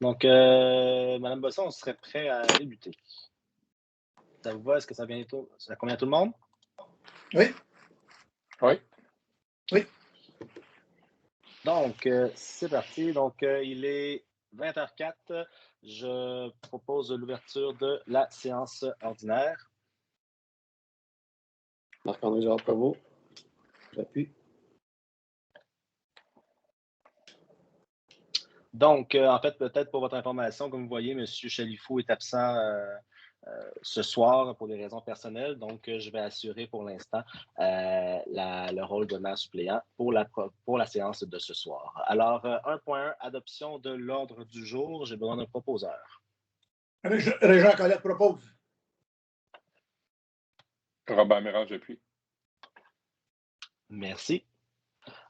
Donc, Mme Bosson, on serait prêt à débuter. Ça vous va? Est-ce que ça convient à tout le monde? Oui. Oui. Oui. Donc, c'est parti. Donc, il est 20h04. Je propose l'ouverture de la séance ordinaire. Marc-André Gérard-Prévost, j'appuie. Donc, en fait, peut-être pour votre information, comme vous voyez, M. Chalifou est absent ce soir pour des raisons personnelles. Donc, je vais assurer pour l'instant le rôle de maire suppléant pour la séance de ce soir. Alors, 1.1, adoption de l'ordre du jour. J'ai besoin d'un proposeur. Régent Colette propose. Robert Mérange, j'appuie. Merci.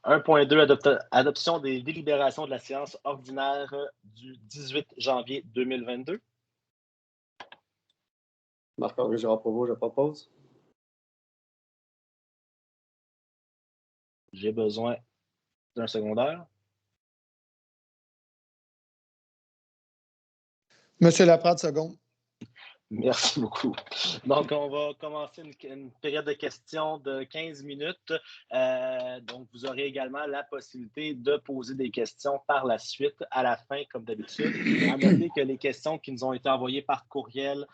1.2, adoption des délibérations de la séance ordinaire du 18 janvier 2022. Marc-André Gérard-Prévost, je propose. J'ai besoin d'un secondaire. Monsieur Laprade, seconde. Merci beaucoup. Donc, on va commencer une période de questions de 15 minutes. Donc, vous aurez également la possibilité de poser des questions par la suite, à la fin, comme d'habitude. À noter que les questions qui nous ont été envoyées par courriel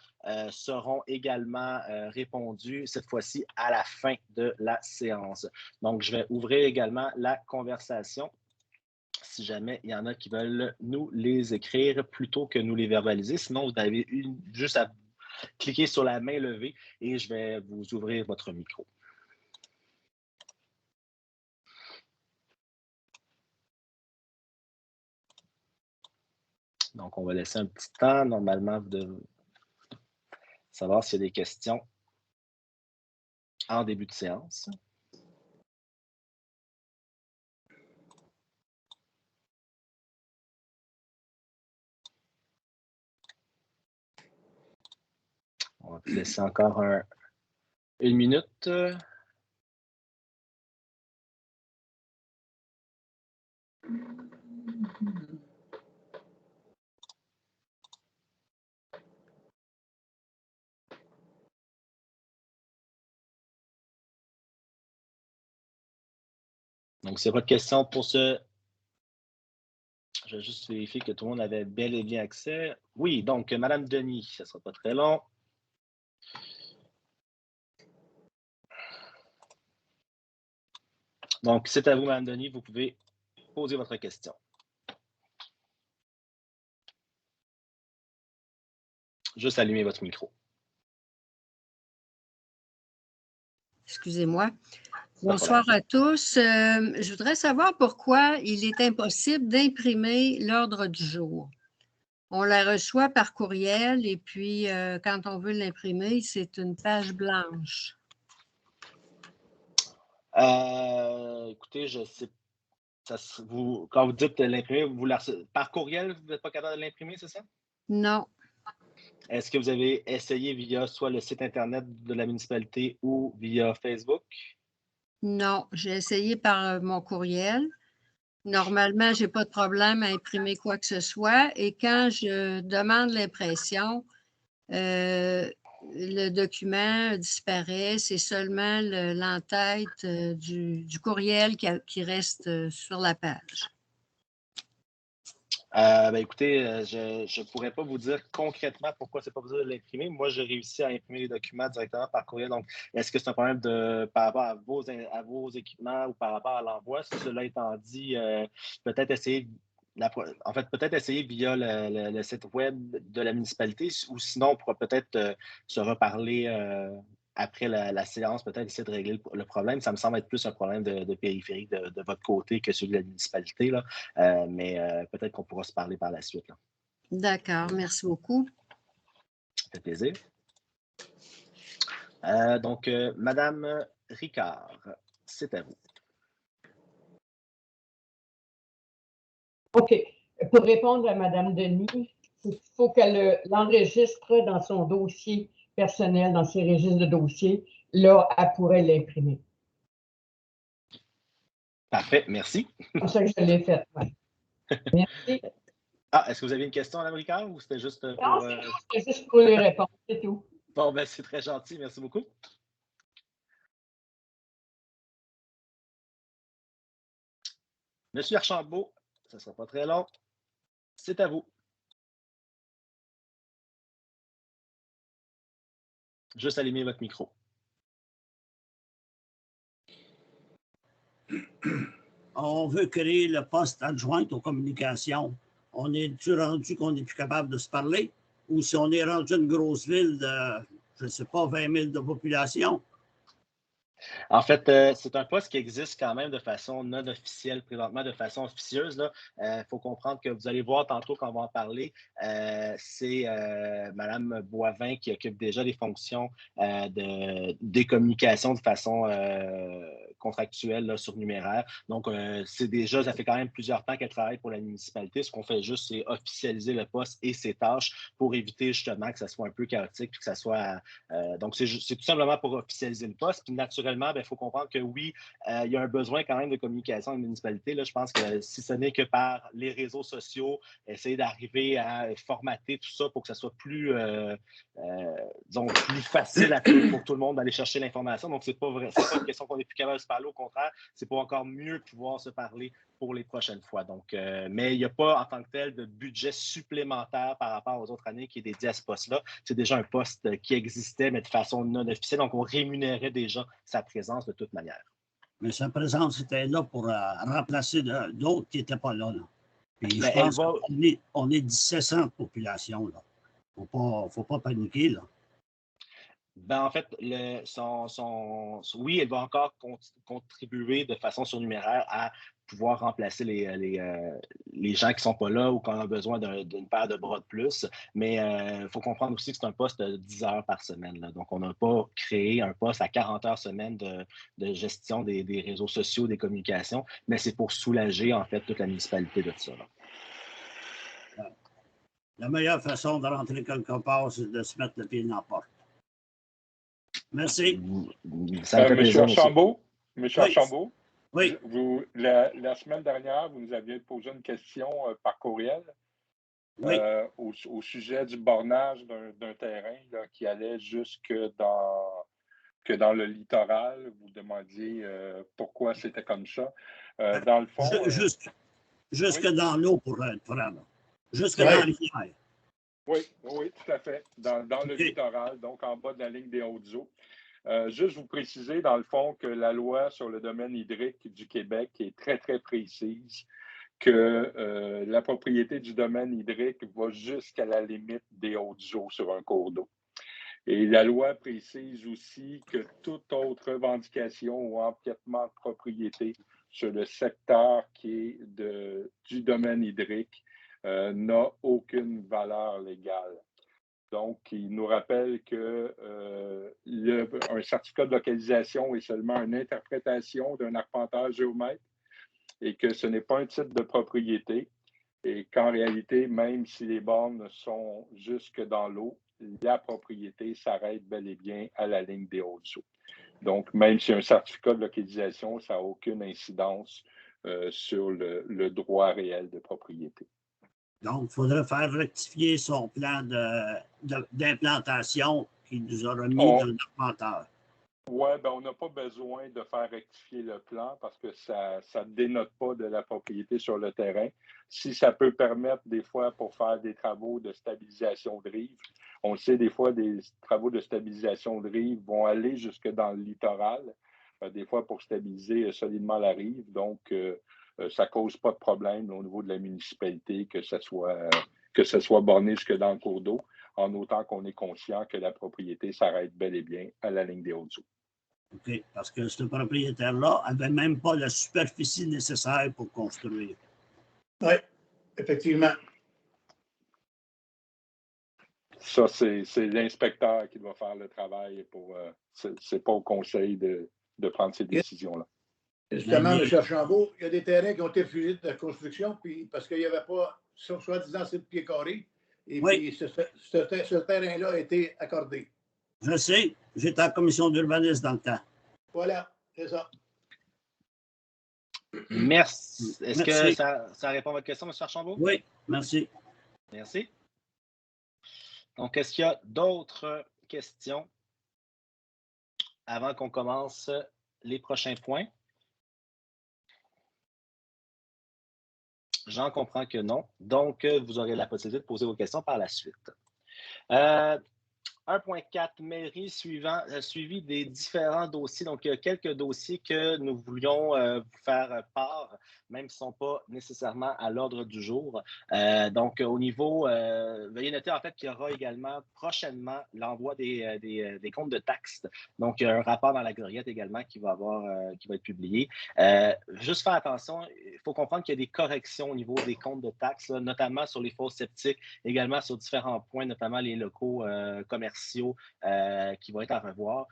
seront également répondues, cette fois-ci, à la fin de la séance. Donc, je vais ouvrir également la conversation. Si jamais il y en a qui veulent nous les écrire plutôt que nous les verbaliser. Sinon, vous avez juste à cliquer sur la main levée et je vais vous ouvrir votre micro. Donc, on va laisser un petit temps. Normalement, vous devez savoir s'il y a des questions en début de séance. On va laisser encore une minute. Donc, c'est votre question pour ce... Je vais juste vérifier que tout le monde avait bel et bien accès. Oui, donc, Mme Denis, ça ne sera pas très long. Donc, c'est à vous, Mme Denis. Vous pouvez poser votre question. Juste allumer votre micro. Excusez-moi. Bonsoir à tous. Je voudrais savoir pourquoi il est impossible d'imprimer l'ordre du jour. On la reçoit par courriel et puis quand on veut l'imprimer, c'est une page blanche. Écoutez, je sais. Quand vous dites l'imprimer, par courriel, vous n'êtes pas capable de l'imprimer, c'est ça? Non. Est-ce que vous avez essayé via soit le site Internet de la municipalité ou via Facebook? Non, j'ai essayé par mon courriel. Normalement, je n'ai pas de problème à imprimer quoi que ce soit. Et quand je demande l'impression, le document disparaît. C'est seulement l'entête du courriel qui reste sur la page. Écoutez, je ne pourrais pas vous dire concrètement pourquoi ce n'est pas possible de l'imprimer. Moi, j'ai réussi à imprimer les documents directement par courriel. Donc, est-ce que c'est un problème par rapport à vos équipements ou par rapport à l'envoi? Cela étant dit, peut-être essayer peut-être essayer via le site web de la municipalité ou sinon, on pourra peut-être se reparler après la séance, peut-être essayer de régler le problème. Ça me semble être plus un problème de périphérie de votre côté que celui de la municipalité, là. Mais peut-être qu'on pourra se parler par la suite. D'accord, merci beaucoup. Ça fait plaisir. Donc, Madame Ricard, c'est à vous. OK. Pour répondre à Mme Denis, il faut qu'elle l'enregistre dans son dossier personnel, dans ses registres de dossier. Là, elle pourrait l'imprimer. Parfait, merci. C'est comme ça que je l'ai fait. Ouais. Merci. Ah, est-ce que vous avez une question, Mme Ricard, ou c'était juste pour... Non, c'est juste pour les réponses, c'est tout. Bon, ben c'est très gentil. Merci beaucoup. Monsieur Archambault, ça ne sera pas très long. C'est à vous. Juste allumer votre micro. On veut créer le poste adjoint aux communications. On est-tu rendu qu'on n'est plus capable de se parler? Ou si on est rendu une grosse ville de, je ne sais pas, 20 000 de population? En fait, c'est un poste qui existe quand même de façon non officielle présentement, de façon officieuse. Il faut comprendre que vous allez voir tantôt quand on va en parler, c'est Mme Boivin qui occupe déjà les fonctions des communications de façon contractuelle là, surnuméraire. Donc, c'est déjà, ça fait quand même plusieurs temps qu'elle travaille pour la municipalité. Ce qu'on fait juste, c'est officialiser le poste et ses tâches pour éviter justement que ça soit un peu chaotique puis que ça soit... donc, c'est tout simplement pour officialiser le poste. Puis naturellement, il faut comprendre que oui, il y a un besoin quand même de communication à la municipalité. Là, je pense que si ce n'est que par les réseaux sociaux, essayer d'arriver à formater tout ça pour que ça soit plus, disons, plus facile pour tout le monde d'aller chercher l'information. Donc, c'est pas vrai. C'est pas une question qu'on n'est plus capable de se parler. Au contraire, c'est pour encore mieux pouvoir se parler pour les prochaines fois. Donc, mais il n'y a pas en tant que tel de budget supplémentaire par rapport aux autres années qui est dédié à ce poste-là. C'est déjà un poste qui existait, mais de façon non officielle. Donc, on rémunérait déjà sa présence de toute manière. Mais sa présence était là pour remplacer d'autres qui n'étaient pas là. Puis mais je pense qu'on est 1700 de population. Il ne faut pas paniquer. Là. Ben, en fait, oui, elle va encore contribuer de façon surnuméraire à pouvoir remplacer les gens qui ne sont pas là ou qui ont besoin d'une paire de bras de plus. Mais il faut comprendre aussi que c'est un poste de 10 heures par semaine. Là. Donc, on n'a pas créé un poste à 40 heures semaine de gestion des réseaux sociaux, des communications, mais c'est pour soulager, en fait, toute la municipalité de ça. Là. La meilleure façon de rentrer quelque part, c'est de se mettre le pied dans la porte. Merci. Ça me fait plaisir, Monsieur Archambault, oui. La semaine dernière, vous nous aviez posé une question par courriel oui. Au sujet du bornage d'un terrain là, qui allait jusque dans le littoral. Vous demandiez pourquoi c'était comme ça. Dans le fond... Jusque dans l'eau, pour être franc. Jusque dans la rivière. Oui, tout à fait. Dans le littoral, donc en bas de la ligne des Hautes-Eaux. Juste vous préciser, dans le fond, que la loi sur le domaine hydrique du Québec est très, très précise, que la propriété du domaine hydrique va jusqu'à la limite des Hautes-Eaux sur un cours d'eau. Et la loi précise aussi que toute autre revendication ou empiètement de propriété sur le secteur qui est du domaine hydrique n'a aucune valeur légale. Donc, il nous rappelle que un certificat de localisation est seulement une interprétation d'un arpenteur géomètre et que ce n'est pas un titre de propriété et qu'en réalité, même si les bornes sont jusque dans l'eau, la propriété s'arrête bel et bien à la ligne des Hautes-Eaux. Donc, même si un certificat de localisation, ça n'a aucune incidence sur le droit réel de propriété. Donc, il faudrait faire rectifier son plan d'implantation qu'il nous a remis dans le arpenteur. Oui, ben on n'a pas besoin de faire rectifier le plan parce que ça ne dénote pas de la propriété sur le terrain. Si ça peut permettre des fois pour faire des travaux de stabilisation de rive, on le sait, des fois, des travaux de stabilisation de rive vont aller jusque dans le littoral, des fois pour stabiliser solidement la rive. Donc, ça ne cause pas de problème au niveau de la municipalité que ce soit borné jusque dans le cours d'eau, en autant qu'on est conscient que la propriété s'arrête bel et bien à la ligne des Hautes-Eaux. OK, parce que ce propriétaire-là n'avait même pas la superficie nécessaire pour construire. Oui, effectivement. Ça, c'est l'inspecteur qui doit faire le travail. C'est pas au conseil de prendre ces décisions-là. Justement, M. Archambault, il y a des terrains qui ont été refusés de construction puis parce qu'il n'y avait pas, soi-disant, assez de pieds carrés. Et puis, ce terrain-là a été accordé. Je sais. J'étais en commission d'urbanisme dans le temps. Voilà, c'est ça. Merci. Est-ce que ça répond à votre question, M. Archambault? Oui, merci. Merci. Donc, est-ce qu'il y a d'autres questions avant qu'on commence les prochains points? J'en comprends que non. Donc, vous aurez la possibilité de poser vos questions par la suite. 1.4, mairie suivi des différents dossiers. Donc, il y a quelques dossiers que nous voulions vous faire part, même s'ils ne sont pas nécessairement à l'ordre du jour. Donc, au niveau, veuillez noter en fait qu'il y aura également prochainement l'envoi des comptes de taxes. Donc, il y a un rapport dans la Gloriette également qui va être publié. Juste faire attention, il faut comprendre qu'il y a des corrections au niveau des comptes de taxes, là, notamment sur les fosses septiques, également sur différents points, notamment les locaux commerciaux qui vont être à revoir.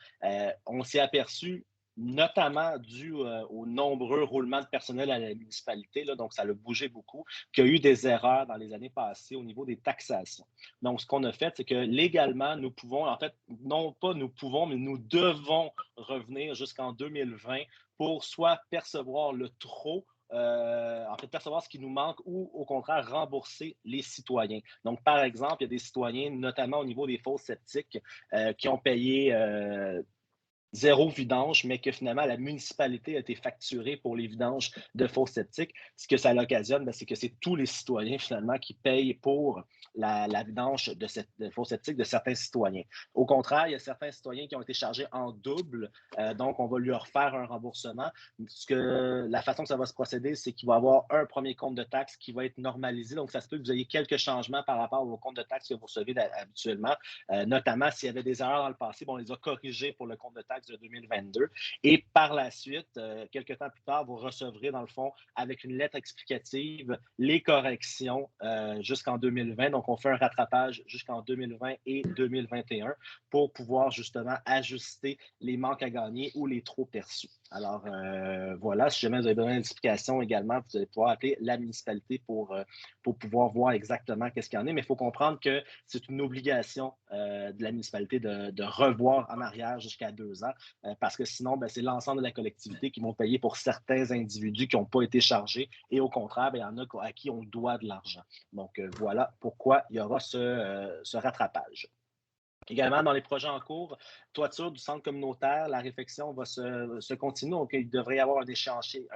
On s'est aperçu, notamment dû aux nombreux roulements de personnel à la municipalité, là, donc ça a bougé beaucoup, qu'il y a eu des erreurs dans les années passées au niveau des taxations. Donc, ce qu'on a fait, c'est que légalement, nous pouvons, en fait, non pas nous pouvons, mais nous devons revenir jusqu'en 2020 pour soit percevoir le trop, en fait, percevoir ce qui nous manque ou, au contraire, rembourser les citoyens. Donc, par exemple, il y a des citoyens, notamment au niveau des fosses septiques, qui ont payé zéro vidange, mais que finalement, la municipalité a été facturée pour les vidanges de fosses septiques. Ce que ça l'occasionne, c'est que c'est tous les citoyens, finalement, qui payent pour la vidange de fosses septiques de certains citoyens. Au contraire, il y a certains citoyens qui ont été chargés en double, donc on va lui refaire un remboursement. La façon que ça va se procéder, c'est qu'il va y avoir un premier compte de taxes qui va être normalisé. Donc, ça se peut que vous ayez quelques changements par rapport au compte de taxes que vous recevez habituellement, notamment s'il y avait des erreurs dans le passé, on les a corrigées pour le compte de taxes de 2022. Et par la suite, quelques temps plus tard, vous recevrez, dans le fond, avec une lettre explicative, les corrections jusqu'en 2020. Donc, on fait un rattrapage jusqu'en 2020 et 2021 pour pouvoir justement ajuster les manques à gagner ou les trop perçus. Alors, voilà, si jamais vous avez besoin d'explications également, vous allez pouvoir appeler la municipalité pour pouvoir voir exactement qu'est-ce qu'il y en a. Mais il faut comprendre que c'est une obligation de la municipalité de revoir en arrière jusqu'à 2 ans, parce que sinon, c'est l'ensemble de la collectivité qui vont payer pour certains individus qui n'ont pas été chargés et au contraire, il y en a à qui on doit de l'argent. Donc, voilà pourquoi il y aura ce rattrapage. Également, dans les projets en cours, toiture du centre communautaire, la réflexion va se continuer. Donc, il devrait y avoir un échéancier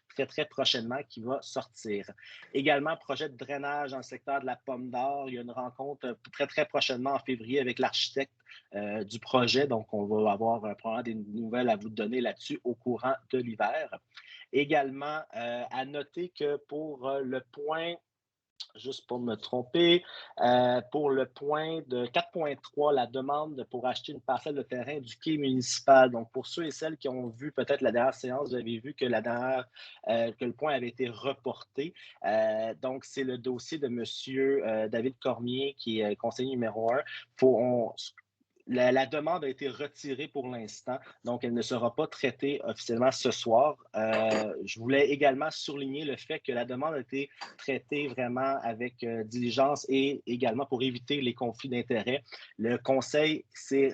très, très prochainement qui va sortir. Également, projet de drainage dans le secteur de la Pomme d'Or. Il y a une rencontre très, très prochainement en février avec l'architecte du projet. Donc, on va avoir probablement des nouvelles à vous donner là-dessus au courant de l'hiver. Également, à noter que pour le point... Juste pour me tromper, pour le point de 4.3, la demande pour acheter une parcelle de terrain du quai municipal. Donc, pour ceux et celles qui ont vu peut-être la dernière séance, vous avez vu que que le point avait été reporté. Donc, c'est le dossier de M. David Cormier, qui est conseiller numéro 1. La demande a été retirée pour l'instant, donc elle ne sera pas traitée officiellement ce soir. Je voulais également souligner le fait que la demande a été traitée vraiment avec diligence et également pour éviter les conflits d'intérêts. Le conseil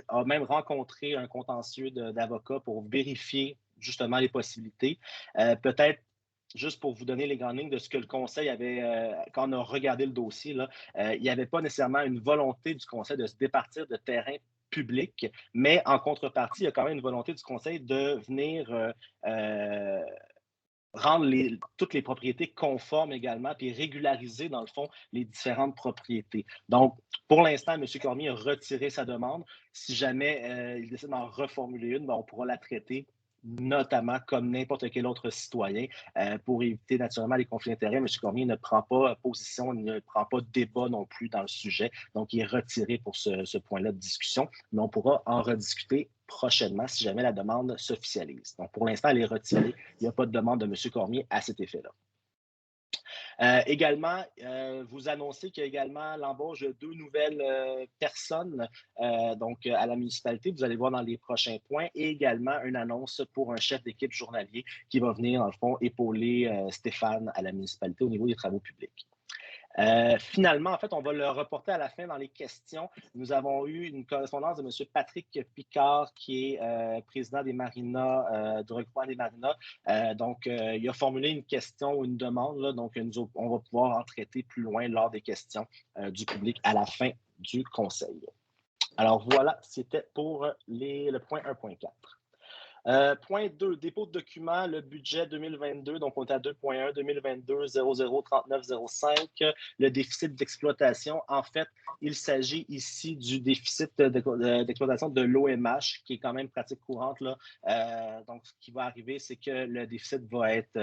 a même rencontré un contentieux d'avocats pour vérifier justement les possibilités. Peut-être juste pour vous donner les grandes lignes de ce que le conseil avait, quand on a regardé le dossier, là, il n'y avait pas nécessairement une volonté du conseil de se départir de terrain public, mais en contrepartie, il y a quand même une volonté du conseil de venir rendre toutes les propriétés conformes également, puis régulariser, dans le fond, les différentes propriétés. Donc, pour l'instant, M. Cormier a retiré sa demande. Si jamais il décide d'en reformuler une, on pourra la traiter notamment comme n'importe quel autre citoyen, pour éviter naturellement les conflits d'intérêts. M. Cormier ne prend pas position, ne prend pas débat non plus dans le sujet. Donc, il est retiré pour ce point-là de discussion, mais on pourra en rediscuter prochainement si jamais la demande s'officialise. Donc, pour l'instant, elle est retirée. Il n'y a pas de demande de M. Cormier à cet effet-là. Également, vous annoncez qu'il y a également l'embauche de 2 nouvelles personnes donc à la municipalité. Vous allez voir dans les prochains points. Et également une annonce pour un chef d'équipe journalier qui va venir, dans le fond, épauler Stéphane à la municipalité au niveau des travaux publics. Finalement, en fait, on va le reporter à la fin dans les questions. Nous avons eu une correspondance de M. Patrick Picard, qui est président des Marinas, du regroupement des Marinas. Donc, il a formulé une question ou une demande. Là, donc, on va pouvoir en traiter plus loin lors des questions du public à la fin du conseil. Alors, voilà, c'était pour le point 1.4. Point 2, dépôt de documents, le budget 2022, donc on est à 2.1, 2022, 003905, le déficit d'exploitation. En fait, il s'agit ici du déficit d'exploitation de l'OMH, qui est quand même pratique courante, là. Donc, ce qui va arriver, c'est que le déficit va être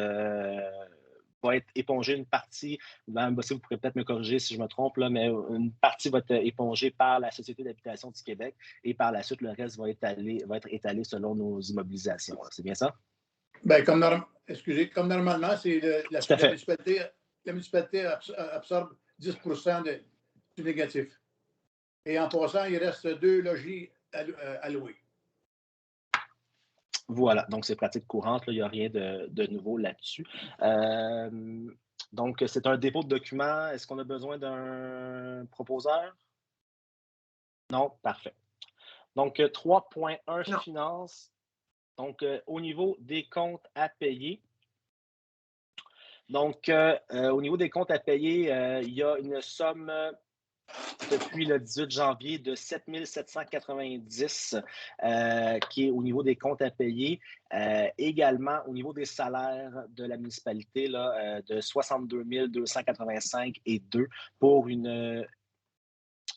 épongé une partie, Mme Bossé, vous pourrez peut-être me corriger si je me trompe, là, mais une partie va être épongée par la Société d'habitation du Québec et par la suite, le reste va être étalé selon nos immobilisations. C'est bien ça? Bien, comme normalement, c'est la municipalité absorbe 10 du négatif. Et en passant, il reste 2 logis à louer. Voilà, donc c'est pratique courante, là, il n'y a rien de nouveau là-dessus. Donc, c'est un dépôt de documents. Est-ce qu'on a besoin d'un proposeur? Non? Parfait. Donc, 3.1 finances. Donc, au niveau des comptes à payer. Donc, au niveau des comptes à payer, il y a une somme depuis le 18 janvier de 7 790 qui est au niveau des comptes à payer. Également, au niveau des salaires de la municipalité, là, de 62 285 et 2 pour une...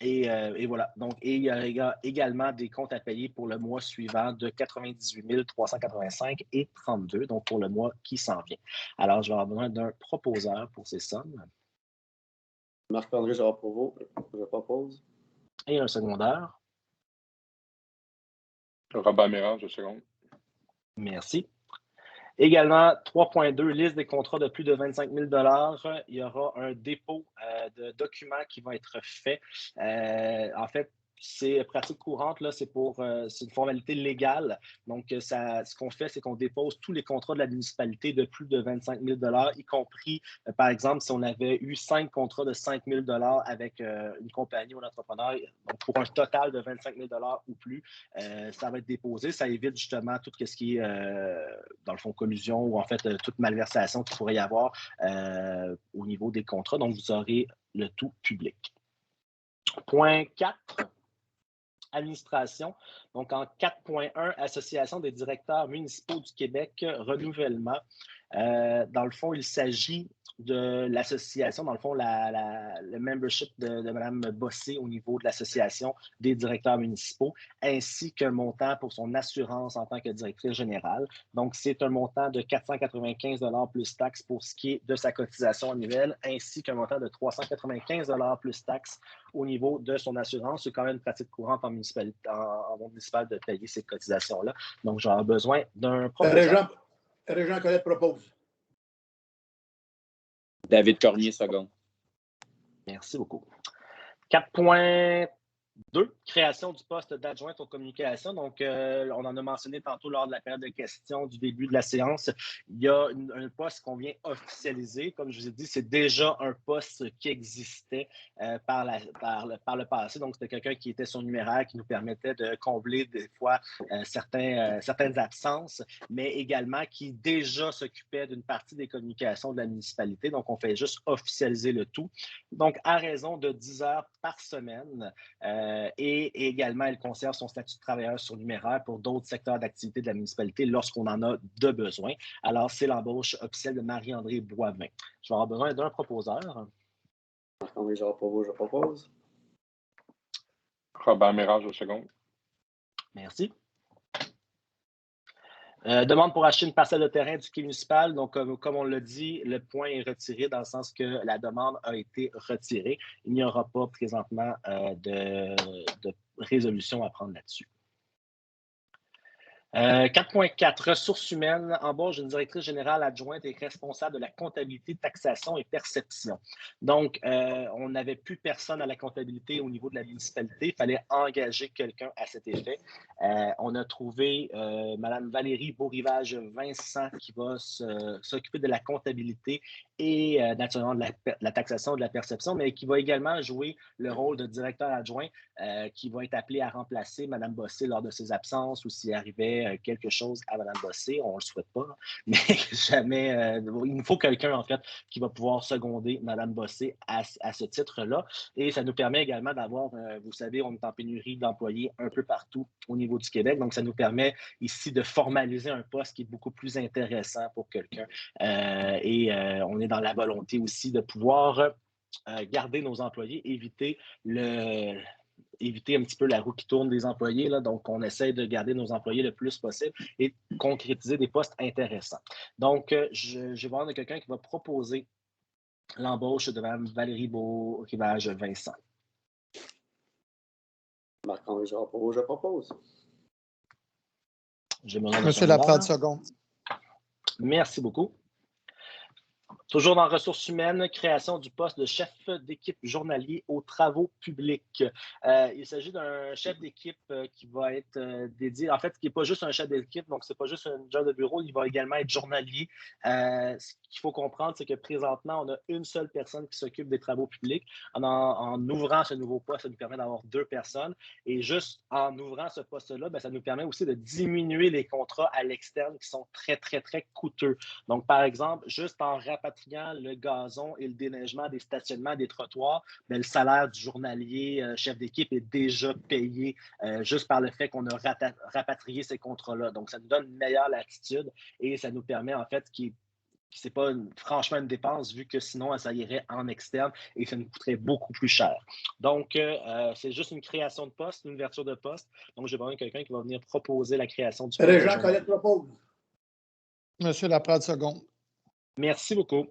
Et voilà. Donc, il y a également des comptes à payer pour le mois suivant de 98 385 et 32, donc pour le mois qui s'en vient. Alors, je vais avoir besoin d'un proposeur pour ces sommes. Marc-André Gérard-Provost, je propose. Et un secondaire. Robert Mérange, je seconde. Merci. Également, 3.2, liste des contrats de plus de 25 000 $. Il y aura un dépôt de documents qui va être fait. En fait, c'est pratique courante, là, c'est une formalité légale. Donc, ce qu'on fait, c'est qu'on dépose tous les contrats de la municipalité de plus de 25 000 $, y compris, par exemple, si on avait eu 5 contrats de 5 000 $ avec une compagnie ou un entrepreneur, donc pour un total de 25 000 $ ou plus, ça va être déposé. Ça évite justement tout ce qui est, dans le fond, collusion ou en fait toute malversation qu'il pourrait y avoir au niveau des contrats. Donc, vous aurez le tout public. Point 4. Administration. Donc, en 4.1, Association des directeurs municipaux du Québec, renouvellement. Dans le fond, il s'agit de l'association, dans le fond, le membership de Mme Bossé au niveau de l'association des directeurs municipaux, ainsi qu'un montant pour son assurance en tant que directrice générale. Donc, c'est un montant de 495 $ plus taxes pour ce qui est de sa cotisation annuelle, ainsi qu'un montant de 395 $ plus taxes au niveau de son assurance. C'est quand même une pratique courante en municipal de payer ces cotisations-là. Donc, j'aurai besoin d'un proposeur. Régent Colette propose. David Cormier, seconde. Merci beaucoup. 4.2, création du poste d'adjointe aux communications. Donc, on en a mentionné tantôt lors de la période de questions du début de la séance. Il y a un poste qu'on vient officialiser. Comme je vous ai dit, c'est déjà un poste qui existait par le passé. Donc, c'était quelqu'un qui était son numéraire, qui nous permettait de combler des fois certaines absences, mais également qui déjà s'occupait d'une partie des communications de la municipalité. Donc, on fait juste officialiser le tout. Donc, à raison de 10 heures par semaine, et également, elle conserve son statut de travailleur surnuméraire pour d'autres secteurs d'activité de la municipalité lorsqu'on en a de besoin. Alors, c'est l'embauche officielle de Marie-André Boivin. Je vais avoir besoin d'un proposeur. Marc-André Gérard-Provost, je propose. Robert Mérange, je seconde. Merci. Demande pour acheter une parcelle de terrain du quai municipal. Donc, comme on l'a dit, le point est retiré dans le sens que la demande a été retirée. Il n'y aura pas présentement de résolution à prendre là-dessus. 4.4, ressources humaines, embauche d'une directrice générale adjointe et responsable de la comptabilité, taxation et perception. Donc, on n'avait plus personne à la comptabilité au niveau de la municipalité. Il fallait engager quelqu'un à cet effet. On a trouvé Mme Valérie Beaurivage-Vincent qui va s'occuper de la comptabilité et naturellement de la taxation, de la perception, mais qui va également jouer le rôle de directeur adjoint qui va être appelé à remplacer Mme Bossé lors de ses absences ou s'il arrivait quelque chose à Mme Bossé. On ne le souhaite pas, mais jamais. Il nous faut quelqu'un, en fait, qui va pouvoir seconder Mme Bossé à ce titre-là. Et ça nous permet également d'avoir, vous savez, on est en pénurie d'employés un peu partout au niveau du Québec. Donc, ça nous permet ici de formaliser un poste qui est beaucoup plus intéressant pour quelqu'un. On est dans la volonté aussi de pouvoir garder nos employés, éviter un petit peu la roue qui tourne des employés. Là. Donc, on essaie de garder nos employés le plus possible et concrétiser des postes intéressants. Donc, je vais voir quelqu'un qui va proposer l'embauche de Mme Valérie Beaurivage-Vincent. Marc-André Gérard Provost, je propose. Monsieur Laprade, seconde. Merci beaucoup. Toujours dans ressources humaines, création du poste de chef d'équipe journalier aux travaux publics. Il s'agit d'un chef d'équipe qui va être dédié, en fait, qui n'est pas juste un chef d'équipe, donc ce n'est pas juste un job de bureau, il va également être journalier. Ce qu'il faut comprendre, c'est que présentement, on a une seule personne qui s'occupe des travaux publics. En ouvrant ce nouveau poste, ça nous permet d'avoir 2 personnes. Et juste en ouvrant ce poste-là, ça nous permet aussi de diminuer les contrats à l'externe qui sont très, très, très coûteux. Donc, par exemple, juste en rapatriant le gazon et le déneigement des stationnements des trottoirs, le salaire du journalier chef d'équipe est déjà payé juste par le fait qu'on a rapatrié ces contrats-là. Donc, ça nous donne une meilleure latitude et ça nous permet, en fait, c'est pas franchement une dépense vu que sinon, ça irait en externe et ça nous coûterait beaucoup plus cher. Donc, c'est juste une création de poste, une ouverture de poste. Donc, j'ai besoin de quelqu'un qui va venir proposer la création du poste. Régent Collet propose. Monsieur Laprade, seconde. Merci beaucoup.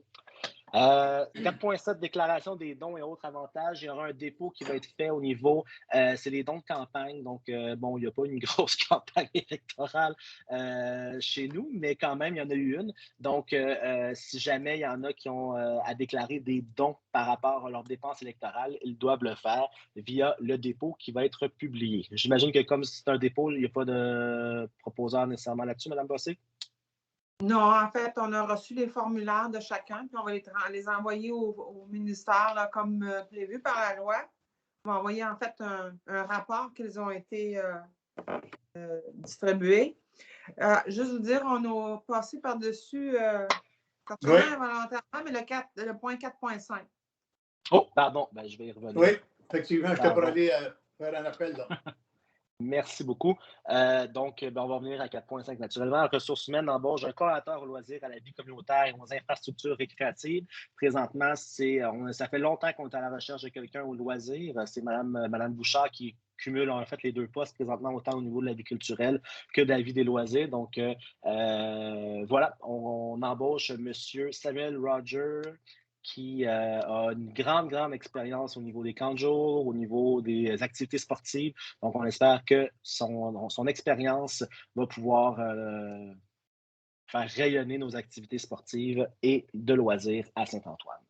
4.7, déclaration des dons et autres avantages. Il y aura un dépôt qui va être fait au niveau, c'est les dons de campagne. Donc, il n'y a pas une grosse campagne électorale chez nous, mais quand même, il y en a eu une. Donc, si jamais il y en a qui ont à déclarer des dons par rapport à leurs dépenses électorales, ils doivent le faire via le dépôt qui va être publié. J'imagine que comme c'est un dépôt, il n'y a pas de proposeur nécessairement là-dessus, Mme Bossé? Non, en fait, on a reçu les formulaires de chacun, puis on va les envoyer au ministère là, comme prévu par la loi. On va envoyer en fait un rapport qu'ils ont été distribués. Juste vous dire, on a passé par-dessus involontairement, mais le point 4.5. Oh, pardon, je vais y revenir. Oui, effectivement, je t'ai pour aller faire un appel là. Merci beaucoup. Donc, on va revenir à 4.5 naturellement. Ressources humaines embauche un coordonnateur aux loisirs, à la vie communautaire et aux infrastructures récréatives. Présentement, ça fait longtemps qu'on est à la recherche de quelqu'un aux loisirs. C'est Mme Bouchard qui cumule en fait les 2 postes présentement, autant au niveau de la vie culturelle que de la vie des loisirs. Donc, voilà, on embauche M. Samuel Roger, qui a une grande expérience au niveau des camps de jour, au niveau des activités sportives. Donc, on espère que son expérience va pouvoir faire rayonner nos activités sportives et de loisirs à Saint-Antoine.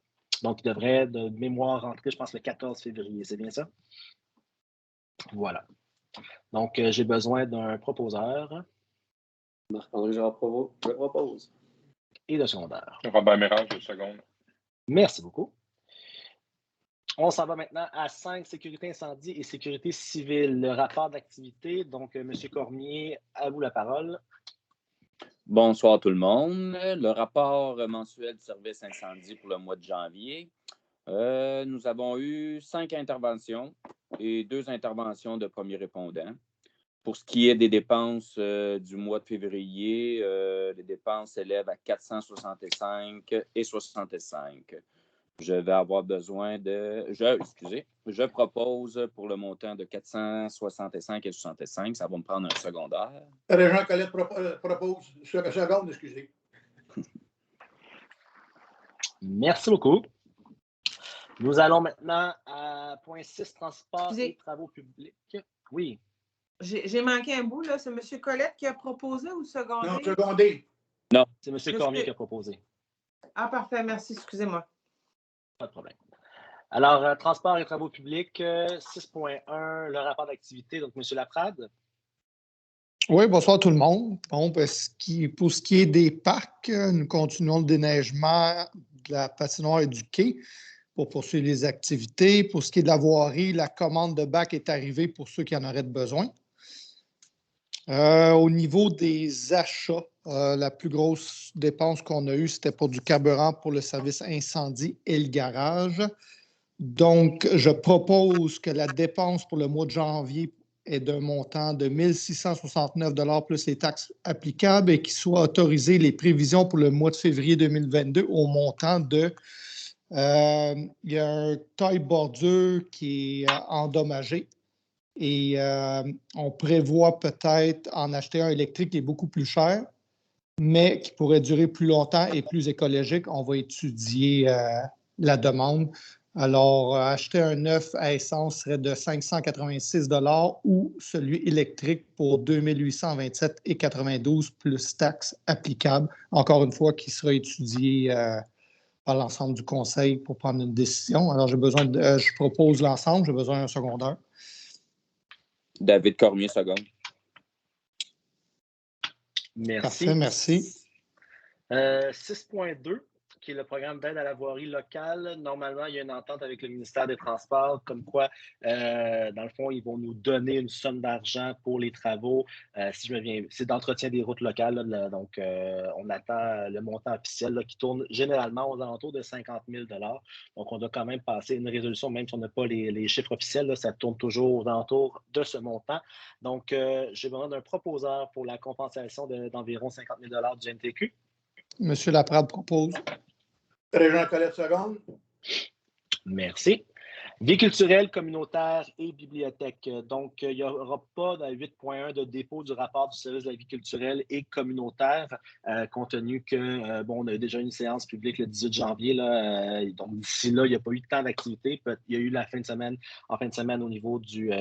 Donc, il devrait, de mémoire, rentrer, je pense, le 14 février. C'est bien ça? Voilà. Donc, j'ai besoin d'un proposeur. Marc-André Gérard Provost, je propose. Et de secondeur. Robert Mérange, de seconde. Merci beaucoup. On s'en va maintenant à 5, sécurité incendie et sécurité civile. Le rapport d'activité. Donc, M. Cormier, à vous la parole. Bonsoir tout le monde. Le rapport mensuel du service incendie pour le mois de janvier. Nous avons eu 5 interventions et 2 interventions de premiers répondants. Pour ce qui est des dépenses du mois de février, les dépenses s'élèvent à 465,65. Je vais avoir besoin de... Je propose pour le montant de 465,65. Ça va me prendre un secondaire. Régent Collet propose. Seconde, excusez. Merci beaucoup. Nous allons maintenant à point 6, transport et travaux publics. Oui. J'ai manqué un bout, là. C'est M. Collet qui a proposé ou secondé? Non, secondé. Non. C'est M. Cormier qui a proposé. Ah, parfait. Merci. Excusez-moi. Pas de problème. Alors, transport et travaux publics, 6.1, le rapport d'activité. Donc, M. Laprade. Oui, bonsoir tout le monde. Bon, pour ce qui est des parcs, nous continuons le déneigement de la patinoire et du quai pour poursuivre les activités. Pour ce qui est de la voirie, la commande de bac est arrivée pour ceux qui en auraient besoin. Au niveau des achats, la plus grosse dépense qu'on a eue, c'était pour du carburant pour le service incendie et le garage. Donc, je propose que la dépense pour le mois de janvier est d'un montant de 1 669 $ plus les taxes applicables et qu'il soit autorisé les prévisions pour le mois de février 2022 au montant de... il y a un taille bordure qui est endommagé et on prévoit peut-être en acheter un électrique qui est beaucoup plus cher, mais qui pourrait durer plus longtemps et plus écologique. On va étudier la demande. Alors, acheter un neuf à essence serait de 586 $ ou celui électrique pour 2827,92 plus taxes applicables. Encore une fois, qui sera étudié par l'ensemble du conseil pour prendre une décision. Alors, je propose l'ensemble, j'ai besoin d'un secondeur. David Cormier, seconde. Merci. Parfait, merci. 6.2, qui est le programme d'aide à la voirie locale. Normalement, il y a une entente avec le ministère des Transports, comme quoi, dans le fond, ils vont nous donner une somme d'argent pour les travaux. Si je me souviens, c'est d'entretien des routes locales. Là, donc, on attend le montant officiel là, qui tourne généralement aux alentours de 50 000 $. Donc, on doit quand même passer une résolution, même si on n'a pas les chiffres officiels. Là, ça tourne toujours aux alentours de ce montant. Donc, j'ai besoin d'un proposeur pour la compensation d'environ 50 000 $ du NTQ. Monsieur Laprade propose. Régent Colette, seconde. Merci. Vie culturelle, communautaire et bibliothèque. Donc, il n'y aura pas dans 8.1 de dépôt du rapport du service de la vie culturelle et communautaire, compte tenu que, on a déjà une séance publique le 18 janvier. Là, donc, d'ici là, il n'y a pas eu tant d'activité. Il y a eu en fin de semaine au niveau du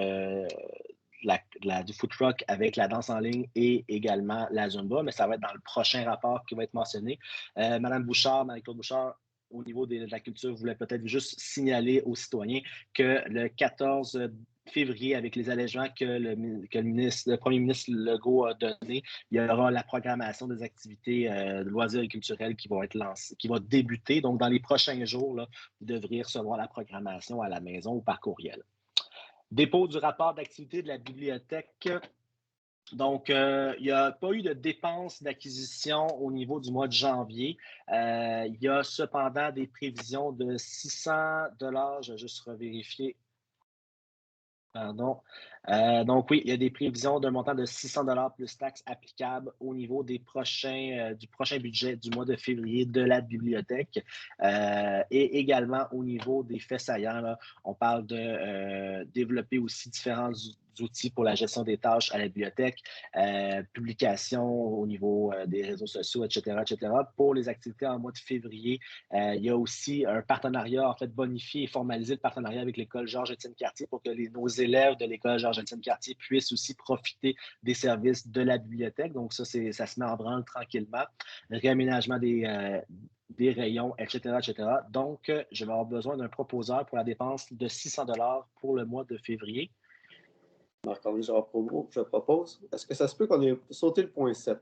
food truck avec la danse en ligne et également la Zumba, mais ça va être dans le prochain rapport qui va être mentionné. Madame Bouchard, Marie-Claude Bouchard, au niveau de la culture, voulait peut-être juste signaler aux citoyens que le 14 février, avec les allègements que le premier ministre Legault a donné, il y aura la programmation des activités de loisirs et culturels qui vont être lancées, qui va débuter. Donc, dans les prochains jours, là, vous devriez recevoir la programmation à la maison ou par courriel. Dépôt du rapport d'activité de la bibliothèque. Donc, il n'y a pas eu de dépenses d'acquisition au niveau du mois de janvier. Il y a cependant des prévisions de 600 $. Je vais juste revérifier. Pardon. Donc, oui, il y a des prévisions d'un montant de 600 $ plus taxes applicables au niveau du prochain budget du mois de février de la bibliothèque. Et également au niveau des faits saillants, là, on parle de développer aussi différents outils pour la gestion des tâches à la bibliothèque, publication au niveau des réseaux sociaux, etc., etc. Pour les activités en mois de février, il y a aussi un partenariat, en fait, bonifié et formalisé le partenariat avec l'école Georges-Étienne Cartier pour que nos élèves de l'école Georges-Étienne Cartier puissent aussi profiter des services de la bibliothèque. Donc, ça se met en branle tranquillement. Réaménagement des rayons, etc., etc. Donc, je vais avoir besoin d'un proposeur pour la dépense de 600 $ pour le mois de février. Marc-André Gérard-Provost, je propose. Est-ce que ça se peut qu'on ait sauté le point 7?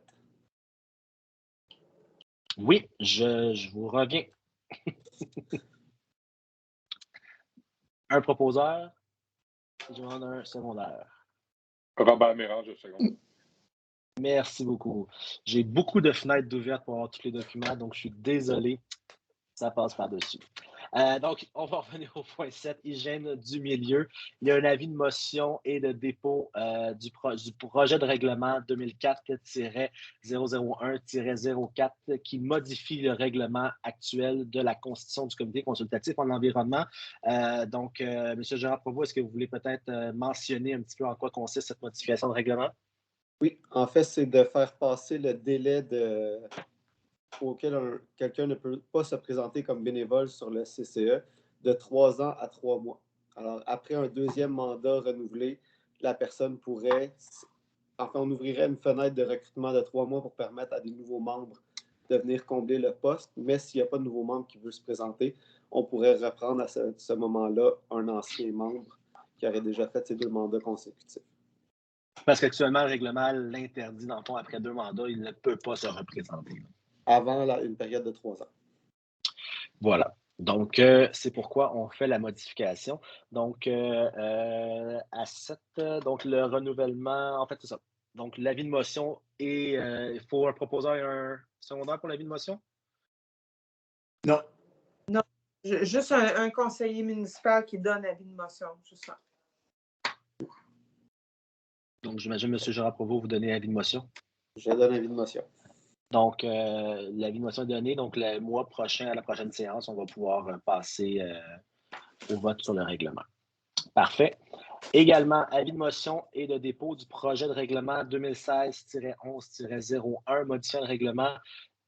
Oui, je vous reviens. Un proposeur, je demande un secondaire. Robert Mérange, seconde. Merci beaucoup. J'ai beaucoup de fenêtres d'ouvertes pour avoir tous les documents, donc je suis désolé. Ça passe par-dessus. Donc, on va revenir au point 7, hygiène du milieu. Il y a un avis de motion et de dépôt du projet de règlement 2004-001-04 qui modifie le règlement actuel de la constitution du comité consultatif en environnement. Donc, M. Gérard-Provost, est-ce que vous voulez peut-être mentionner un petit peu en quoi consiste cette modification de règlement? Oui, en fait, c'est de faire passer le délai auquel quelqu'un ne peut pas se présenter comme bénévole sur le CCE de 3 ans à 3 mois. Alors, après un deuxième mandat renouvelé, la personne pourrait, enfin, on ouvrirait une fenêtre de recrutement de 3 mois pour permettre à des nouveaux membres de venir combler le poste, mais s'il n'y a pas de nouveau membre qui veut se présenter, on pourrait reprendre à ce moment-là un ancien membre qui aurait déjà fait ses 2 mandats consécutifs. Parce qu'actuellement, le règlement l'interdit, dans le fond, après 2 mandats, il ne peut pas se représenter. Avant une période de 3 ans. Voilà. Donc, c'est pourquoi on fait la modification. Donc, à 7, donc le renouvellement, en fait, c'est ça. Donc, l'avis de motion et il faut un proposeur et un secondaire pour l'avis de motion? Non. Non. Juste un conseiller municipal qui donne avis de motion, juste ça. Donc, j'imagine, M. Gérard Provost, vous donnez avis de motion. Je donne avis de motion. Donc, l'avis de motion est donné. Donc, le mois prochain, à la prochaine séance, on va pouvoir passer au vote sur le règlement. Parfait. Également, avis de motion et de dépôt du projet de règlement 2016-11-01 modifiant le règlement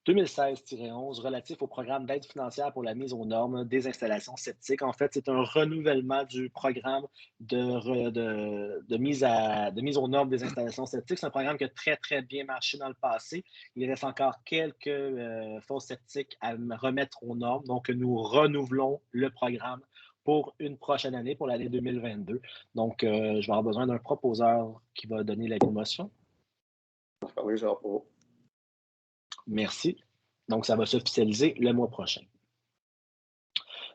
2016-11 relatif au programme d'aide financière pour la mise aux normes des installations septiques. En fait, c'est un renouvellement du programme de mise aux normes des installations septiques. C'est un programme qui a très, très bien marché dans le passé. Il reste encore quelques fosses septiques à remettre aux normes. Donc, nous renouvelons le programme pour une prochaine année, pour l'année 2022. Donc, je vais avoir besoin d'un proposeur qui va donner la motion. Oui, Gérard Provost. Merci. Donc, ça va s'officialiser le mois prochain.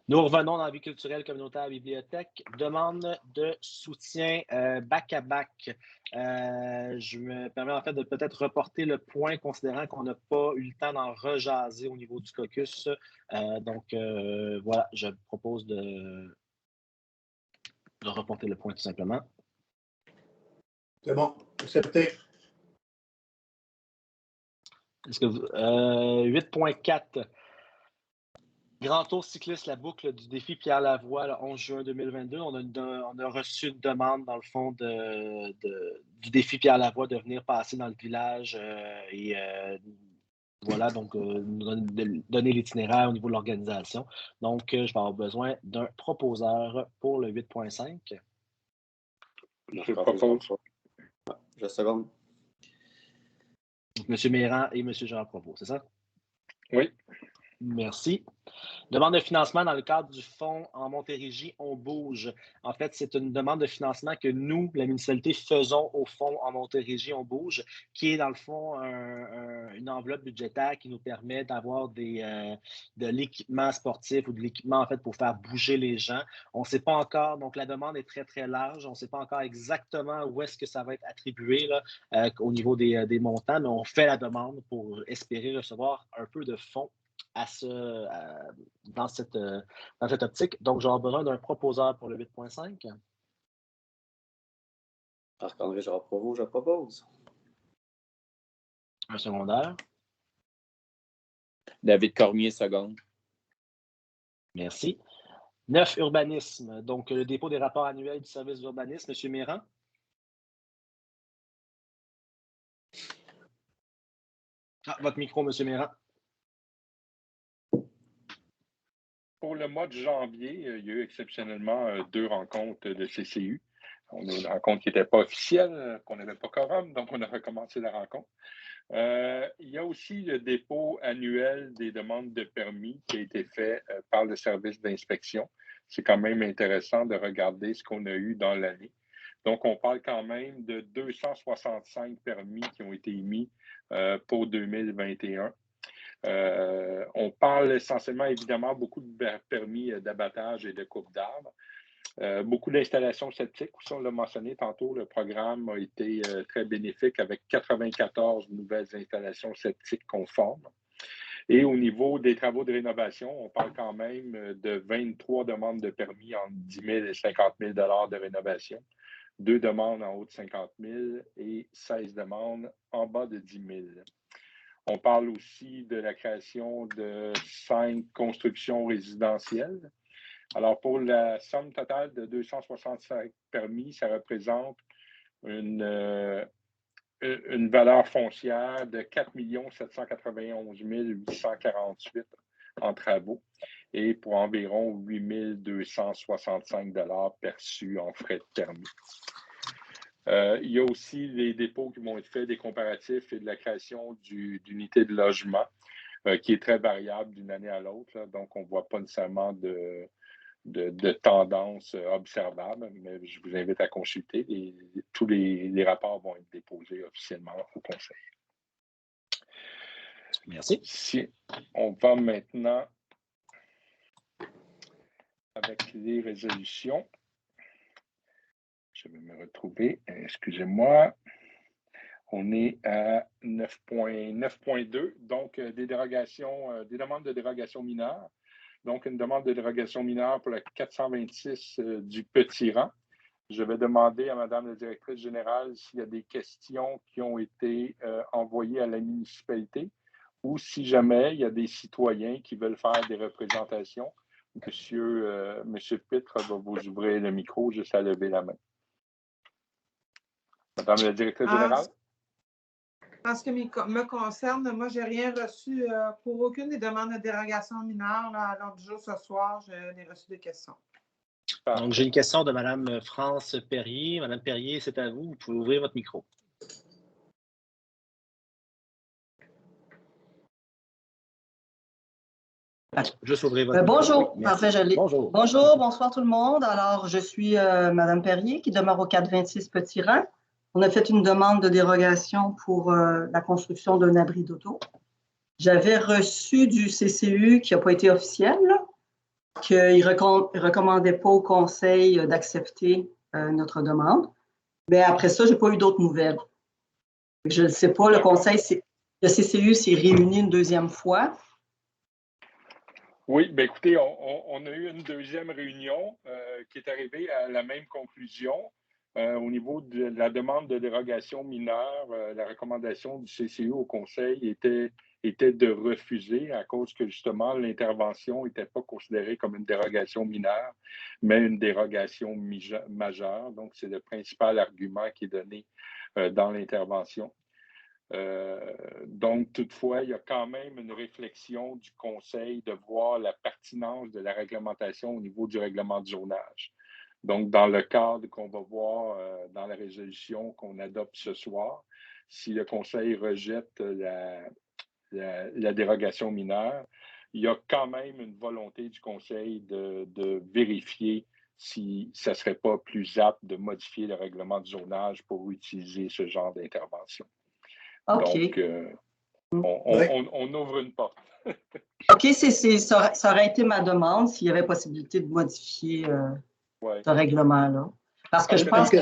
Nous revenons dans la vie culturelle communautaire bibliothèque. Demande de soutien back-à-back. Je me permets en fait de peut-être reporter le point considérant qu'on n'a pas eu le temps d'en rejaser au niveau du caucus. Donc, voilà, je propose de reporter le point tout simplement. C'est bon, accepté. Est-ce que 8.4 Grand Tour cycliste, la boucle du défi Pierre Lavoie, le 11 juin 2022. On a reçu une demande, dans le fond, du défi Pierre Lavoie de venir passer dans le village voilà, donc nous donner l'itinéraire au niveau de l'organisation. Donc, je vais avoir besoin d'un proposeur pour le 8.5. Je propose. Je seconde. Donc, M. Méran et M. Gérard Provost, c'est ça? Oui. Merci. Demande de financement dans le cadre du fonds en Montérégie, on bouge. En fait, c'est une demande de financement que nous, la municipalité, faisons au fonds en Montérégie, on bouge, qui est dans le fond une enveloppe budgétaire qui nous permet d'avoir de l'équipement sportif ou de l'équipement en fait pour faire bouger les gens. On ne sait pas encore, donc la demande est très, très large. On ne sait pas encore exactement où est-ce que ça va être attribué là, au niveau des montants, mais on fait la demande pour espérer recevoir un peu de fonds dans cette optique. Donc, j'aurai besoin d'un proposeur pour le 8.5. Marc-André Gérard Provost, je propose. Un secondaire. David Cormier, seconde. Merci. 9, urbanisme. Donc, le dépôt des rapports annuels du service d'urbanisme. Monsieur Méran. Votre micro, Monsieur Méran. Pour le mois de janvier, il y a eu exceptionnellement 2 rencontres de CCU. On a une rencontre qui n'était pas officielle, qu'on n'avait pas quorum, donc on a recommencé la rencontre. Il y a aussi le dépôt annuel des demandes de permis qui a été fait par le service d'inspection. C'est quand même intéressant de regarder ce qu'on a eu dans l'année. Donc, on parle quand même de 265 permis qui ont été émis pour 2021. On parle essentiellement, évidemment, beaucoup de permis d'abattage et de coupe d'arbres. Beaucoup d'installations septiques, aussi on l'a mentionné tantôt, le programme a été très bénéfique avec 94 nouvelles installations septiques conformes. Et au niveau des travaux de rénovation, on parle quand même de 23 demandes de permis entre 10 000 et 50 000 de rénovation, 2 demandes en haut de 50 000 et 16 demandes en bas de 10 000. On parle aussi de la création de 5 constructions résidentielles. Alors, pour la somme totale de 265 permis, ça représente une valeur foncière de 4 791 848 en travaux et pour environ 8 265 perçus en frais de permis. Il y a aussi les dépôts qui vont être faits, des comparatifs et de la création d'unités de logement qui est très variable d'une année à l'autre. Donc, on ne voit pas nécessairement de tendance observable, mais je vous invite à consulter. Tous les rapports vont être déposés officiellement au Conseil. Merci. Si on va maintenant avec les résolutions. Je vais me retrouver. Excusez-moi. On est à 9.2, donc des demandes de dérogation mineure. Donc, une demande de dérogation mineure pour le 426 du petit rang. Je vais demander à Mme la directrice générale s'il y a des questions qui ont été envoyées à la municipalité ou si jamais il y a des citoyens qui veulent faire des représentations. Monsieur Pitre va vous ouvrir le micro, juste à lever la main. Madame la directrice générale? En ce qui me concerne, moi, je n'ai rien reçu pour aucune des demandes de dérogation mineure à l'ordre du jour ce soir. Je n'ai reçu des questions. Donc, j'ai une question de Mme France Perrier. Mme Perrier, c'est à vous. Vous pouvez ouvrir votre micro. Juste ouvrir votre micro. Bonjour, Oui, parfait, je l'ai. Bonjour. Bonjour, bonsoir tout le monde. Alors, je suis Mme Perrier qui demeure au 426 Petit Rang. On a fait une demande de dérogation pour la construction d'un abri d'auto. J'avais reçu du CCU qui n'a pas été officiel, qu'il ne recommandait pas au conseil d'accepter notre demande. Mais après ça, je n'ai pas eu d'autres nouvelles. Je ne sais pas, le CCU s'est réuni une deuxième fois. Oui, bien écoutez, on a eu une deuxième réunion qui est arrivée à la même conclusion. Au niveau de la demande de dérogation mineure, la recommandation du CCU au conseil était de refuser à cause que justement l'intervention n'était pas considérée comme une dérogation mineure, mais une dérogation majeure. Donc, c'est le principal argument qui est donné dans l'intervention. Donc, toutefois, il y a quand même une réflexion du conseil de voir la pertinence de la réglementation au niveau du règlement de zonage. Donc, dans le cadre qu'on va voir dans la résolution qu'on adopte ce soir, si le conseil rejette la dérogation mineure, il y a quand même une volonté du conseil de vérifier si ça ne serait pas plus apte de modifier le règlement de zonage pour utiliser ce genre d'intervention. OK. Donc, on ouvre une porte. OK, ça aurait été ma demande s'il y avait possibilité de modifier ce règlement-là. Parce que je pense que...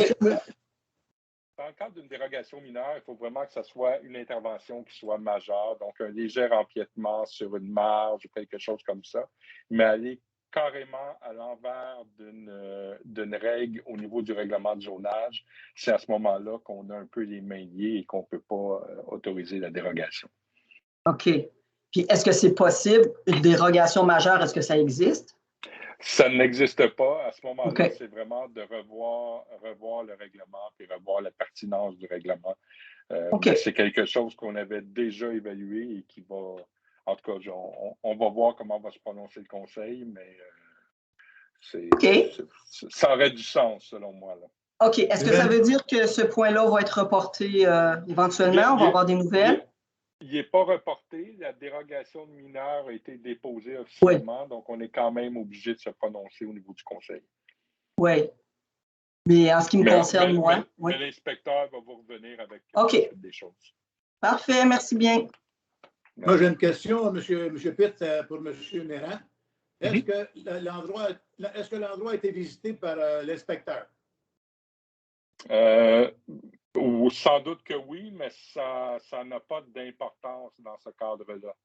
Dans le cadre d'une dérogation mineure, il faut vraiment que ce soit une intervention qui soit majeure, donc un léger empiètement sur une marge ou quelque chose comme ça, mais aller carrément à l'envers d'une règle au niveau du règlement de zonage, c'est à ce moment-là qu'on a un peu les mains liées et qu'on ne peut pas autoriser la dérogation. OK. Puis, est-ce que c'est possible, une dérogation majeure, est-ce que ça existe? Ça n'existe pas. À ce moment-là, Okay. C'est vraiment de revoir le règlement et revoir la pertinence du règlement. Okay. C'est quelque chose qu'on avait déjà évalué et qui va... En tout cas, on va voir comment va se prononcer le conseil, mais ça aurait du sens, selon moi. Là. OK. Est-ce que ça veut dire que ce point-là va être reporté éventuellement? On va avoir des nouvelles? Il n'est pas reporté. La dérogation de mineur a été déposée officiellement, donc on est quand même obligé de se prononcer au niveau du conseil. Oui. Mais en ce qui me concerne, moi... Mais l'inspecteur va vous revenir avec des choses. Parfait. Merci bien. Moi, j'ai une question, M. Pitt, pour M. Méran. Est-ce que l'endroit a été visité par l'inspecteur? Sans doute que oui, mais ça n'a pas d'importance dans ce cadre-là.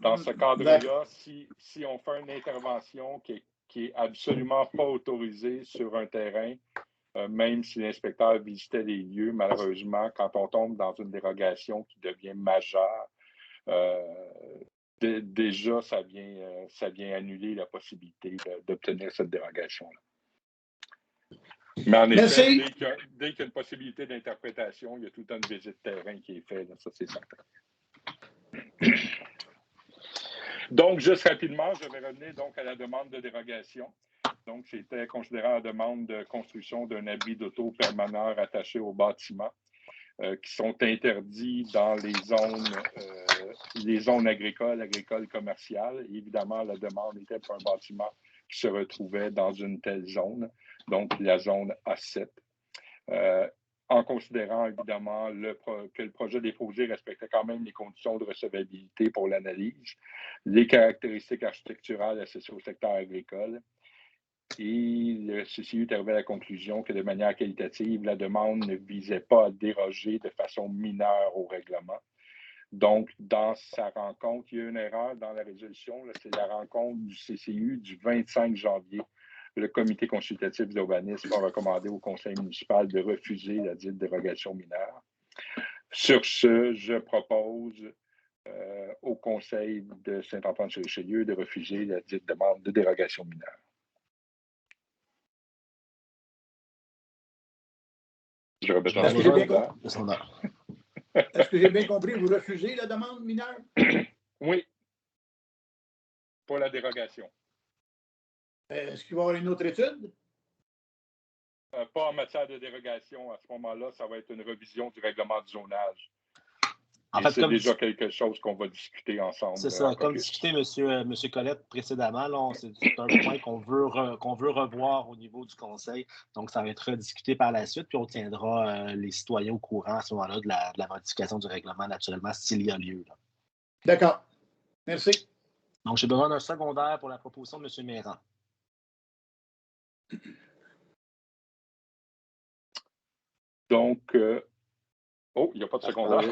Dans ce cadre-là, si on fait une intervention qui est absolument pas autorisée sur un terrain, même si l'inspecteur visitait les lieux, malheureusement, quand on tombe dans une dérogation qui devient majeure, déjà, ça vient annuler la possibilité d'obtenir cette dérogation-là. Mais en effet, dès qu'il y a une possibilité d'interprétation, il y a tout une visite de terrain qui est faite, ça c'est certain. Donc, juste rapidement, je vais revenir donc à la demande de dérogation. Donc, c'était considéré la demande de construction d'un abri d'auto permanent attaché au bâtiment qui sont interdits dans les zones agricoles commerciales. Et évidemment, la demande était pour un bâtiment qui se retrouvait dans une telle zone, donc la zone A7. en considérant évidemment que le projet déposé respectait quand même les conditions de recevabilité pour l'analyse, les caractéristiques architecturales associées au secteur agricole. Et le CCU est arrivé à la conclusion que de manière qualitative, la demande ne visait pas à déroger de façon mineure au règlement. Donc, dans sa rencontre, il y a une erreur dans la résolution, c'est la rencontre du CCU du 25 janvier. Le comité consultatif d'urbanisme a recommandé au conseil municipal de refuser la dite dérogation mineure. Sur ce, je propose au conseil de Saint-Antoine-sur-Richelieu de refuser la dite demande de dérogation mineure. Je répète Est-ce que j'ai bien compris, vous refusez la demande mineure? Oui, pour la dérogation. Est-ce qu'il va y avoir une autre étude? Pas en matière de dérogation. À ce moment-là, ça va être une révision du règlement du zonage. En fait, c'est déjà quelque chose qu'on va discuter ensemble. C'est ça. Comme discuté, M. Colette, précédemment, c'est un point qu'on veut revoir au niveau du conseil. Donc, ça va être rediscuté par la suite, puis on tiendra les citoyens au courant à ce moment-là de la modification du règlement, naturellement, s'il y a lieu. D'accord. Merci. Donc, j'ai besoin d'un secondaire pour la proposition de M. Méran. Donc, il n'y a pas de secondaire.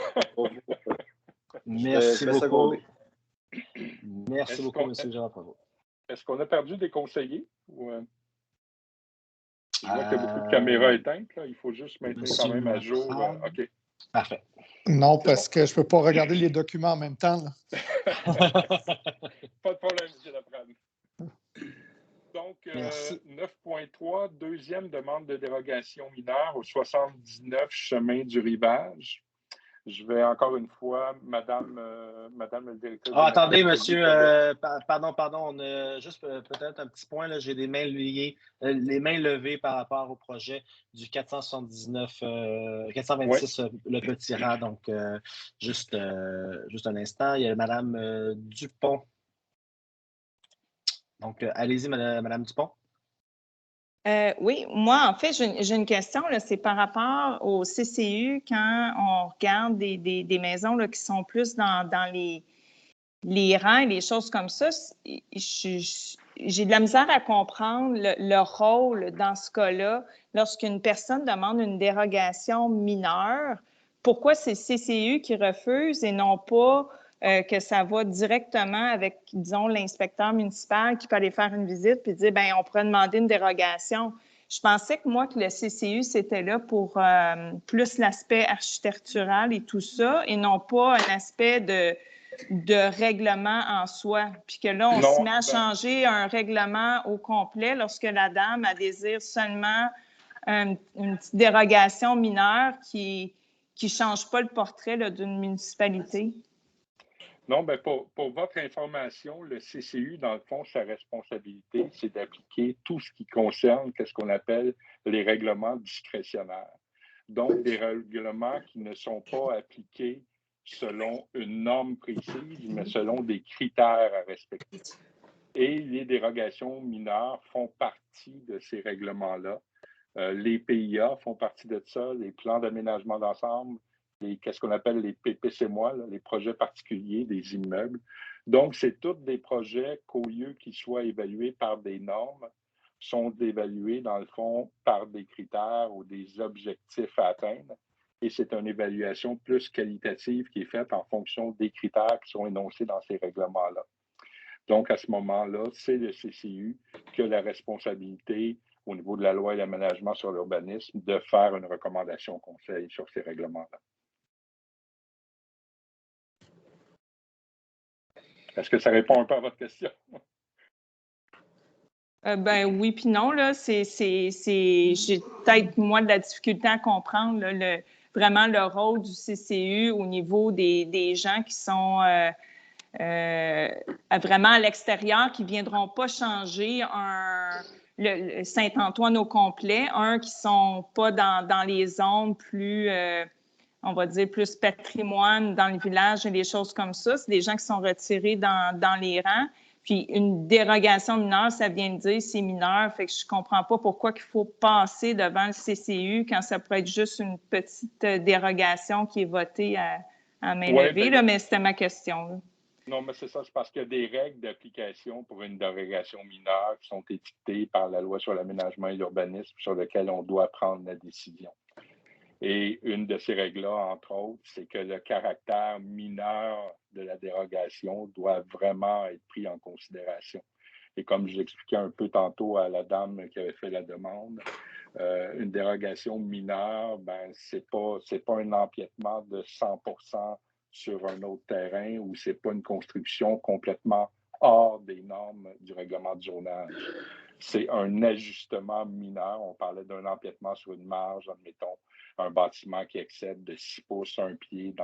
Merci beaucoup. Merci beaucoup, M. Gérard Provost. Est-ce qu'on a perdu des conseillers? Ou, je vois qu'il y a beaucoup de caméras éteintes. Là. Il faut juste maintenir quand même à jour. OK. Parfait. Non, parce que je ne peux pas regarder les documents en même temps. Là. Pas de problème, M. Laprade. Donc, 9.3, deuxième demande de dérogation mineure au 79 chemin du Rivage. Je vais encore une fois, Madame le directeur. Attendez, monsieur, pardon, on a juste peut-être un petit point, là, j'ai des mains liées, les mains levées par rapport au projet du 426 le petit rat, donc juste un instant, il y a Madame Dupont. Donc, allez-y, Madame Dupont. Oui, moi, en fait, j'ai une question, c'est par rapport au CCU, quand on regarde des maisons là, qui sont plus dans les rangs et les choses comme ça, j'ai de la misère à comprendre le rôle dans ce cas-là. Lorsqu'une personne demande une dérogation mineure, pourquoi c'est le CCU qui refuse et non pas que ça va directement avec, disons, l'inspecteur municipal qui peut aller faire une visite puis dire, bien, on pourrait demander une dérogation. Je pensais que moi, que le CCU, c'était là pour plus l'aspect architectural et tout ça, et non pas un aspect de règlement en soi. Puis que là, on se met à changer un règlement au complet lorsque la dame a désire seulement une petite dérogation mineure qui ne change pas le portrait d'une municipalité. Non, bien, pour votre information, le CCU, dans le fond, sa responsabilité, c'est d'appliquer tout ce qui concerne ce qu'on appelle les règlements discrétionnaires. Donc, des règlements qui ne sont pas appliqués selon une norme précise, mais selon des critères à respecter. Et les dérogations mineures font partie de ces règlements-là. Les PIA font partie de ça, les plans d'aménagement d'ensemble, qu'est-ce qu'on appelle les PPCMOI, les projets particuliers des immeubles. Donc, c'est tous des projets qu'au lieu qu'ils soient évalués par des normes, sont évalués, dans le fond, par des critères ou des objectifs à atteindre. Et c'est une évaluation plus qualitative qui est faite en fonction des critères qui sont énoncés dans ces règlements-là. Donc, à ce moment-là, c'est le CCU qui a la responsabilité, au niveau de la loi et l'aménagement sur l'urbanisme, de faire une recommandation au conseil sur ces règlements-là. Est-ce que ça répond un peu à votre question? Ben oui, puis non, là, j'ai peut-être, moi, de la difficulté à comprendre là, vraiment le rôle du CCU au niveau des gens qui sont vraiment à l'extérieur, qui ne viendront pas changer le Saint-Antoine au complet, qui ne sont pas dans les zones plus... on va dire, plus patrimoine dans le village et des choses comme ça. C'est des gens qui sont retirés dans les rangs. Puis une dérogation mineure, ça vient de dire c'est mineur. Fait que je ne comprends pas pourquoi il faut passer devant le CCU quand ça pourrait être juste une petite dérogation qui est votée à main levée. Là, mais c'était ma question. Là. Non, mais c'est ça, c'est parce qu'il y a des règles d'application pour une dérogation mineure qui sont édictées par la loi sur l'aménagement et l'urbanisme sur lesquelles on doit prendre la décision. Et une de ces règles-là, entre autres, c'est que le caractère mineur de la dérogation doit vraiment être pris en considération. Et comme je l'expliquais un peu tantôt à la dame qui avait fait la demande, une dérogation mineure, ben, c'est pas un empiètement de 100% sur un autre terrain ou c'est pas une construction complètement hors des normes du règlement de zonage. C'est un ajustement mineur. On parlait d'un empiètement sur une marge, admettons, un bâtiment qui excède de 6 pouces, 1 pied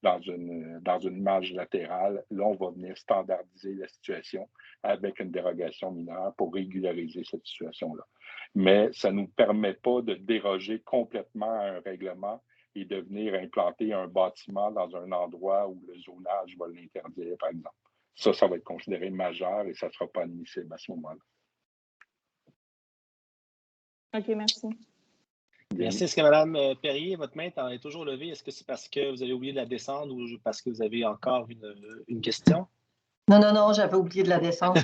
dans une marge latérale. Là, on va venir standardiser la situation avec une dérogation mineure pour régulariser cette situation-là. Mais ça ne nous permet pas de déroger complètement à un règlement et de venir implanter un bâtiment dans un endroit où le zonage va l'interdire, par exemple. Ça va être considéré majeur et ça ne sera pas admissible à ce moment-là. OK, merci. Merci. Est-ce que Mme Perrier, votre main est toujours levée? Est-ce que c'est parce que vous avez oublié de la descendre ou parce que vous avez encore une question? Non, j'avais oublié de la descendre.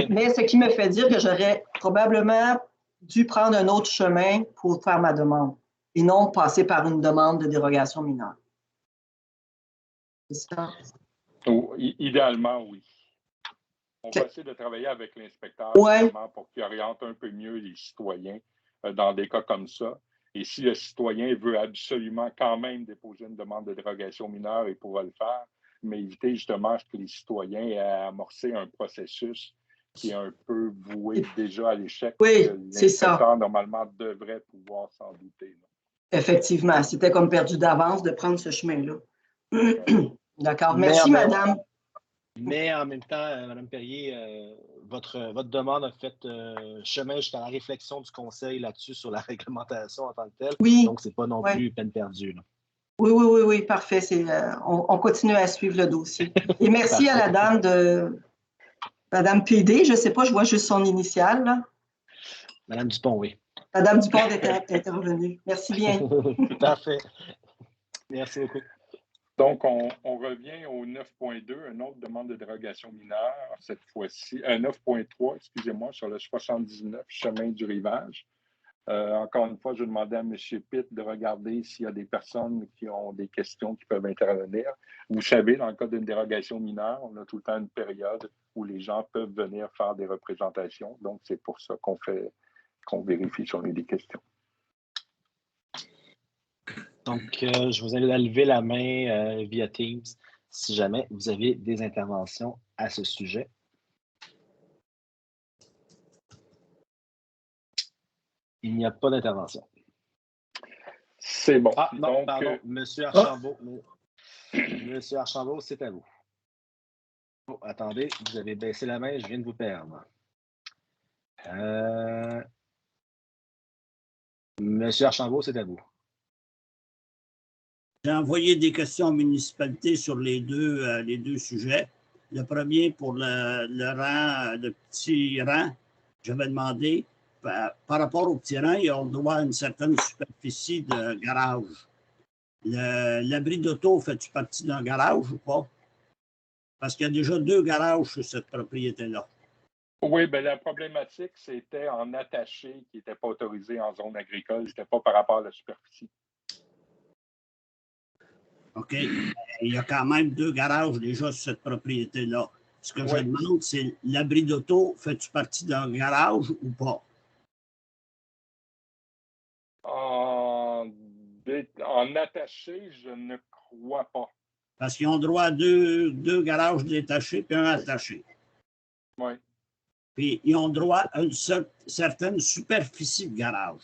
mais ce qui me fait dire que j'aurais probablement dû prendre un autre chemin pour faire ma demande et non passer par une demande de dérogation mineure. C'est ça? Idéalement, oui. On va essayer de travailler avec l'inspecteur pour qu'il oriente un peu mieux les citoyens dans des cas comme ça. Et si le citoyen veut absolument quand même déposer une demande de dérogation mineure, il pourra le faire, mais éviter justement que les citoyens aient amorcé un processus qui est un peu voué déjà à l'échec. Oui, c'est ça. L'inspecteur, normalement, devrait pouvoir s'en douter. Là. Effectivement, c'était comme perdu d'avance de prendre ce chemin-là. D'accord. Merci, madame. Mais en même temps, Mme Perrier, votre demande a fait chemin jusqu'à la réflexion du Conseil là-dessus sur la réglementation en tant que telle. Oui. Donc, ce n'est pas non plus peine perdue. Là. Oui, parfait. On continue à suivre le dossier. Et merci à la dame de Mme PD. Je ne sais pas, je vois juste son initiale. Là. Mme Dupont, oui. Mme Dupont est intervenue. Merci bien. Parfait. Merci beaucoup. Donc, on revient au 9.2, une autre demande de dérogation mineure, cette fois-ci, 9.3, excusez-moi, sur le 79, chemin du rivage. Encore une fois, je demandais à M. Pitt de regarder s'il y a des personnes qui ont des questions qui peuvent intervenir. Vous savez, dans le cas d'une dérogation mineure, on a tout le temps une période où les gens peuvent venir faire des représentations. Donc, c'est pour ça qu'on vérifie si on a des questions. Donc, je vous invite à lever la main via Teams si jamais vous avez des interventions à ce sujet. Il n'y a pas d'intervention. C'est bon. Ah, non, donc, pardon, M. Archambault. Monsieur Archambault, c'est à vous. Oh, attendez, vous avez baissé la main, je viens de vous perdre. Monsieur Archambault, c'est à vous. J'ai envoyé des questions aux municipalités sur les deux sujets. Le premier, pour le petit rang, j'avais demandé, par rapport au petit rang, ils ont droit à une certaine superficie de garage. L'abri d'auto, fait-tu partie d'un garage ou pas? Parce qu'il y a déjà 2 garages sur cette propriété-là. Oui, bien la problématique, c'était en attaché qui n'était pas autorisé en zone agricole. Ce n'était pas par rapport à la superficie. OK. Il y a quand même 2 garages déjà sur cette propriété-là. Ce que je demande, c'est l'abri d'auto, fait-tu partie d'un garage ou pas? En attaché, je ne crois pas. Parce qu'ils ont droit à 2 garages détachés puis un attaché. Oui. Puis ils ont droit à une certaine superficie de garage.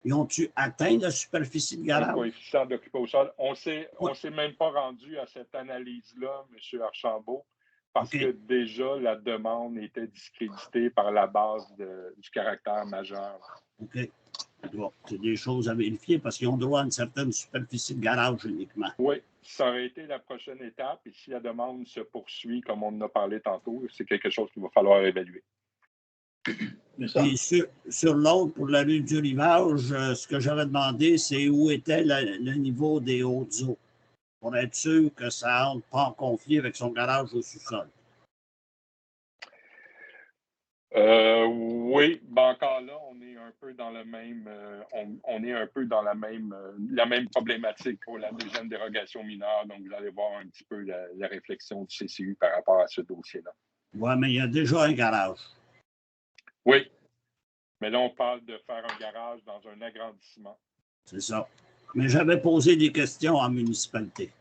Ils ont-tu atteint la superficie de garage? Le coefficient d'occupation. On ne s'est même pas rendu à cette analyse-là, M. Archambault, parce que déjà, la demande était discréditée par la base du caractère majeur. OK. Bon, c'est des choses à vérifier parce qu'ils ont droit à une certaine superficie de garage uniquement. Oui, ça aurait été la prochaine étape. Et si la demande se poursuit, comme on en a parlé tantôt, c'est quelque chose qu'il va falloir évaluer. Et sur l'autre, pour la rue du Rivage, ce que j'avais demandé, c'est où était le niveau des hautes eaux, pour être sûr que ça n'entre pas en conflit avec son garage au sous-sol. Oui, ben encore là, on est un peu dans le même, on est un peu dans la même problématique pour la deuxième dérogation mineure. Donc, vous allez voir un petit peu la réflexion du CCU par rapport à ce dossier-là. Oui, mais il y a déjà un garage. Oui, mais là, on parle de faire un garage dans un agrandissement. C'est ça. Mais j'avais posé des questions en municipalité.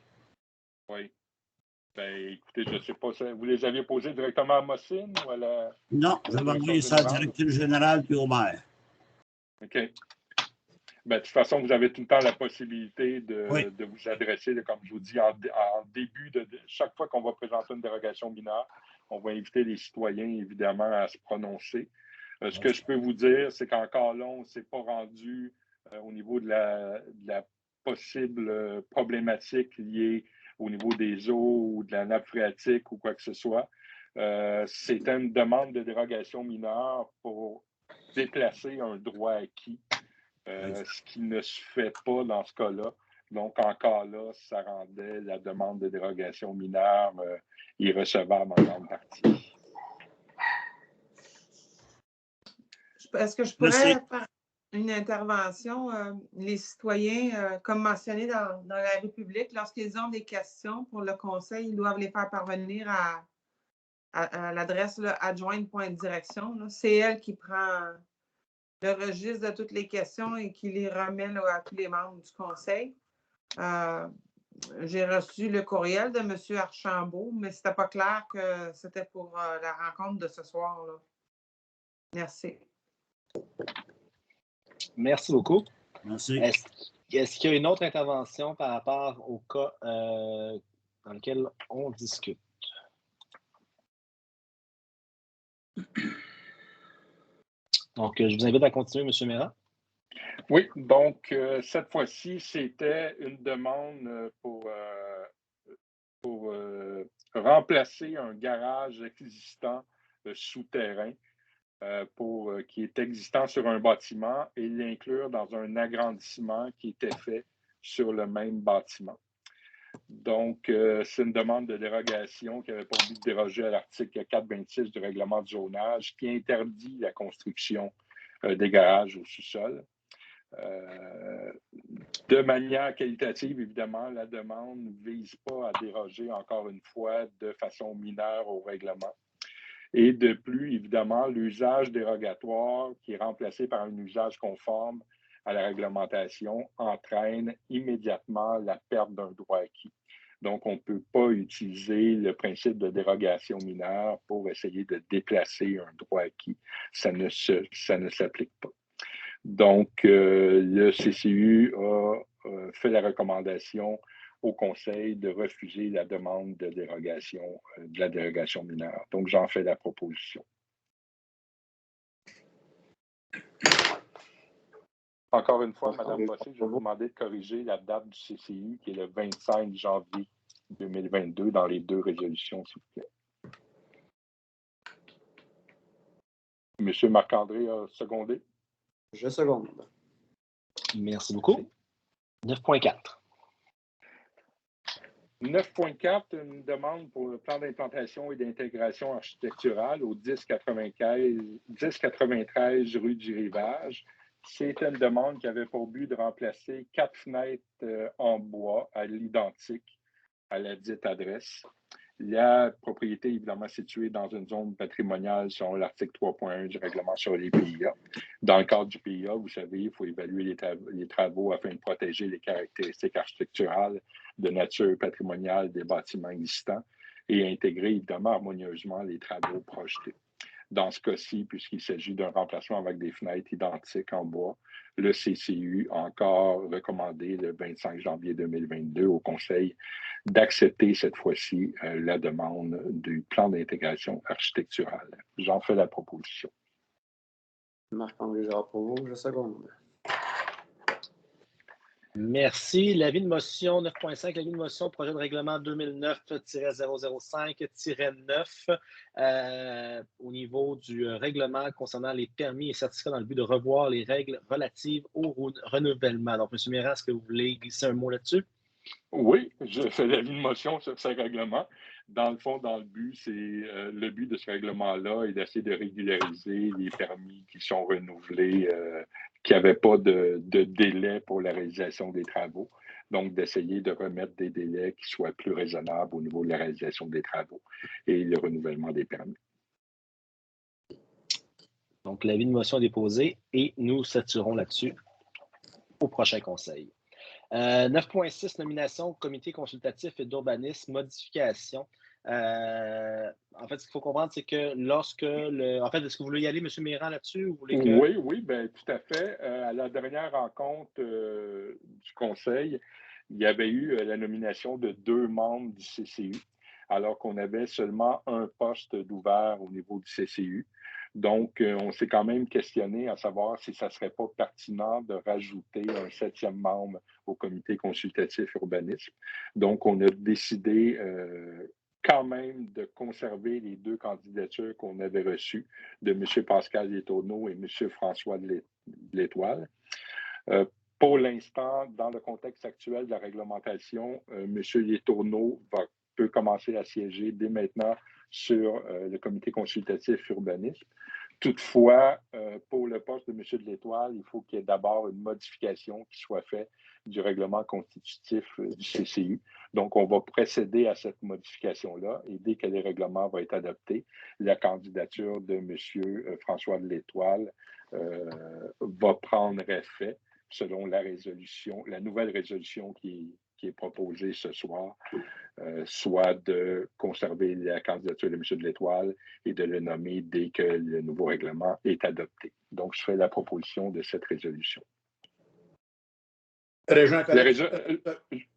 Oui. Ben, écoutez, je ne sais pas, vous les aviez posées directement à Mossine ou à la... Non, j'avais envoyé ça à la directrice générale puis au maire. OK. Ben, de toute façon, vous avez tout le temps la possibilité de vous adresser, comme je vous dis, en début de chaque fois qu'on va présenter une dérogation mineure, on va inviter les citoyens, évidemment, à se prononcer. Ce que je peux vous dire, c'est qu'encore là, on ne s'est pas rendu au niveau de la possible problématique liée au niveau des eaux ou de la nappe phréatique ou quoi que ce soit. C'était une demande de dérogation mineure pour déplacer un droit acquis, ce qui ne se fait pas dans ce cas-là. Donc, encore là, ça rendait la demande de dérogation mineure irrecevable en grande partie. Est-ce que je pourrais faire une intervention? Les citoyens, comme mentionné dans la République, lorsqu'ils ont des questions pour le conseil, ils doivent les faire parvenir à l'adresse adjointe.direction. C'est elle qui prend le registre de toutes les questions et qui les remet à tous les membres du conseil. J'ai reçu le courriel de M. Archambault, mais ce n'était pas clair que c'était pour la rencontre de ce soir. Là. Merci. Merci beaucoup. Merci. Est-ce qu'il y a une autre intervention par rapport au cas dans lequel on discute? Donc, je vous invite à continuer, M. Méran. Oui, donc cette fois-ci, c'était une demande pour remplacer un garage existant souterrain qui est existant sur un bâtiment et l'inclure dans un agrandissement qui était fait sur le même bâtiment. Donc, c'est une demande de dérogation qui avait pour but de déroger à l'article 426 du règlement du zonage qui interdit la construction des garages au sous-sol. De manière qualitative, évidemment, la demande ne vise pas à déroger, encore une fois, de façon mineure au règlement. Et de plus, évidemment, l'usage dérogatoire qui est remplacé par un usage conforme à la réglementation entraîne immédiatement la perte d'un droit acquis. Donc, on ne peut pas utiliser le principe de dérogation mineure pour essayer de déplacer un droit acquis. Ça ne s'applique pas. Donc, le CCU a fait la recommandation au Conseil de refuser la demande de dérogation, de la dérogation mineure. Donc, j'en fais la proposition. Encore une fois, Mme Bossé, je vais vous demander de corriger la date du CCU, qui est le 25 janvier 2022, dans les deux résolutions, s'il vous plaît. Monsieur Marc-André a secondé. Je seconde. Merci beaucoup. 9.4. 9.4, une demande pour le plan d'implantation et d'intégration architecturale au 1093 rue du Rivage. C'est une demande qui avait pour but de remplacer 4 fenêtres en bois à l'identique à la dite adresse. La propriété est évidemment située dans une zone patrimoniale selon l'article 3.1 du règlement sur les PIA. Dans le cadre du PIA, vous savez, il faut évaluer les travaux afin de protéger les caractéristiques architecturales de nature patrimoniale des bâtiments existants et intégrer évidemment harmonieusement les travaux projetés. Dans ce cas-ci, puisqu'il s'agit d'un remplacement avec des fenêtres identiques en bois, le CCU a encore recommandé le 25 janvier 2022 au Conseil d'accepter cette fois-ci la demande du plan d'intégration architecturale. J'en fais la proposition. Marc-André Gérard-Provost, je seconde. Merci. L'avis de motion 9.5, l'avis de motion projet de règlement 2009-005-9 au niveau du règlement concernant les permis et certificats dans le but de revoir les règles relatives au renouvellement. Donc, M. Méran, est-ce que vous voulez glisser un mot là-dessus? Oui, je fais l'avis de motion sur ce règlement. Dans le fond, dans le but, c'est le but de ce règlement-là est d'essayer de régulariser les permis qui sont renouvelés, qui n'avaient pas de délai pour la réalisation des travaux. Donc, d'essayer de remettre des délais qui soient plus raisonnables au niveau de la réalisation des travaux et le renouvellement des permis. Donc, l'avis de motion est déposé et nous statuerons là-dessus au prochain conseil. 9.6, nomination au comité consultatif et d'urbanisme, modification. En fait, ce qu'il faut comprendre, c'est que lorsque En fait, est-ce que vous voulez y aller, M. Méran, là-dessus? Ou vous voulez que... Oui, ben, tout à fait. À la dernière rencontre du conseil, il y avait eu la nomination de 2 membres du CCU, alors qu'on avait seulement un poste d'ouvert au niveau du CCU. Donc, on s'est quand même questionné à savoir si ça ne serait pas pertinent de rajouter un 7e membre au comité consultatif urbanisme. Donc, on a décidé quand même de conserver les 2 candidatures qu'on avait reçues de M. Pascal Letourneau et M. François de l'Étoile. Pour l'instant, dans le contexte actuel de la réglementation, M. Letourneau peut commencer à siéger dès maintenant sur le comité consultatif urbanisme. Toutefois, pour le poste de M. de l'Étoile, il faut qu'il y ait d'abord une modification qui soit faite du règlement constitutif du CCU. Donc, on va procéder à cette modification-là et dès que le règlement va être adopté, la candidature de M. François de l'Étoile va prendre effet selon la nouvelle résolution qui est proposée ce soir, soit de conserver la candidature de M. de l'Étoile et de le nommer dès que le nouveau règlement est adopté. Donc, je fais la proposition de cette résolution.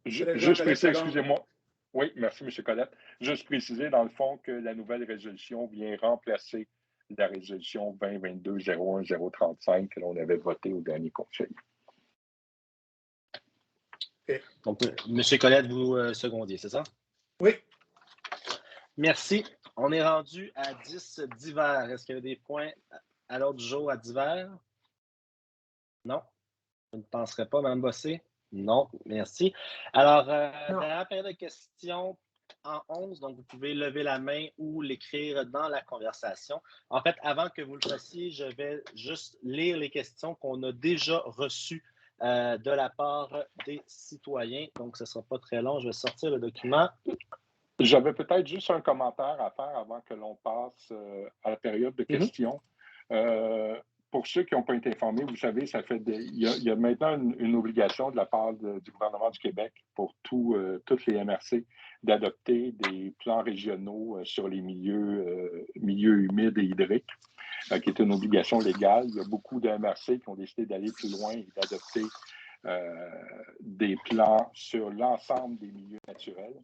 Juste préciser, excusez-moi. Oui, merci, M. Colette. Juste préciser, dans le fond, que la nouvelle résolution vient remplacer la résolution 2022-01-035 que l'on avait votée au dernier conseil. Okay. Donc, M. Colette, vous secondiez, c'est ça? Oui. Merci. On est rendu à 10 divers. Est-ce qu'il y a des points à l'ordre du jour à divers? Non? Je ne penserais pas, Mme Bossé? Non, merci. Alors, dans la période de questions en 11, donc vous pouvez lever la main ou l'écrire dans la conversation. En fait, avant que vous le fassiez, je vais juste lire les questions qu'on a déjà reçues de la part des citoyens. Donc, ce ne sera pas très long. Je vais sortir le document. J'avais peut-être juste un commentaire à faire avant que l'on passe à la période de questions. Pour ceux qui n'ont pas été informés, vous savez, il y a maintenant une obligation de la part du gouvernement du Québec pour toutes les MRC d'adopter des plans régionaux sur les milieux humides et hydriques, qui est une obligation légale. Il y a beaucoup de MRC qui ont décidé d'aller plus loin et d'adopter des plans sur l'ensemble des milieux naturels.